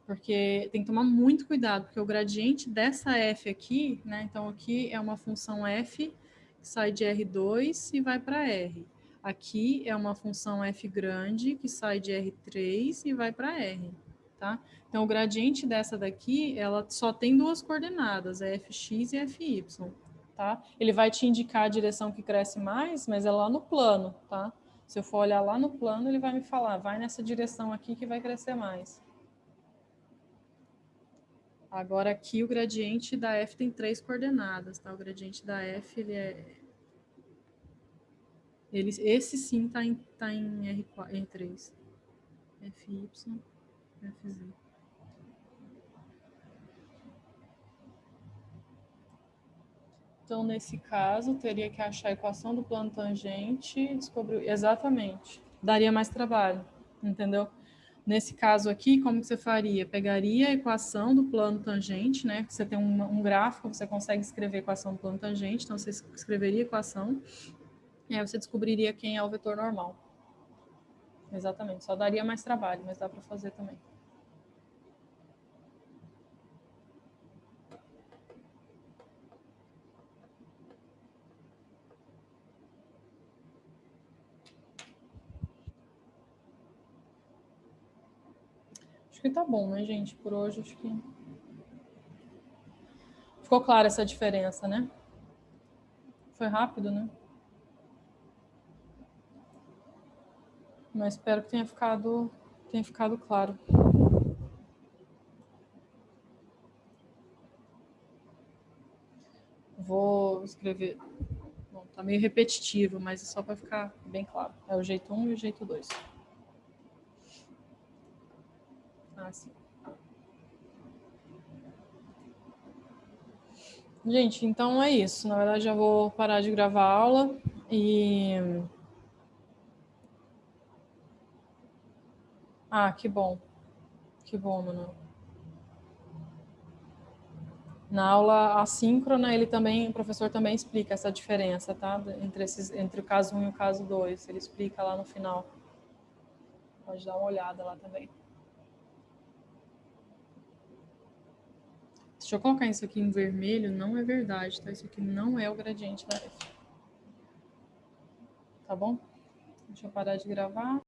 porque tem que tomar muito cuidado, porque o gradiente dessa f aqui, né? Então, aqui é uma função f que sai de R2 e vai para R. Aqui é uma função f grande que sai de R3 e vai para R, tá? Então, o gradiente dessa daqui, ela só tem duas coordenadas, é fx e fy, tá? Ele vai te indicar a direção que cresce mais, mas é lá no plano, tá? Se eu for olhar lá no plano, ele vai me falar, vai nessa direção aqui que vai crescer mais. Agora, aqui o gradiente da f tem 3 coordenadas, tá? O gradiente da f, esse sim está em R3. Fy, Fz. Então, nesse caso, teria que achar a equação do plano tangente e descobrir exatamente. Daria mais trabalho, entendeu? Nesse caso aqui, como que você faria? Pegaria a equação do plano tangente, né? Você tem um gráfico, você consegue escrever a equação do plano tangente, então você escreveria a equação e aí você descobriria quem é o vetor normal. Exatamente, só daria mais trabalho, mas dá para fazer também. Acho que tá bom, né, gente? Por hoje, acho que ficou clara essa diferença, né? Foi rápido, né? Mas espero que tenha ficado claro. Vou escrever. Bom, tá meio repetitivo, mas é só para ficar bem claro. É o jeito 1 e o jeito 2. Assim. Gente, então é isso. Na verdade, já vou parar de gravar a aula e... Ah, que bom. Que bom, Manuel. Na aula assíncrona, o professor também explica essa diferença, tá? Entre o caso 1 e o caso 2. Ele explica lá no final. Pode dar uma olhada lá também. Deixa eu colocar isso aqui em vermelho. Não é verdade, tá? Isso aqui não é o gradiente da F. Tá bom? Deixa eu parar de gravar.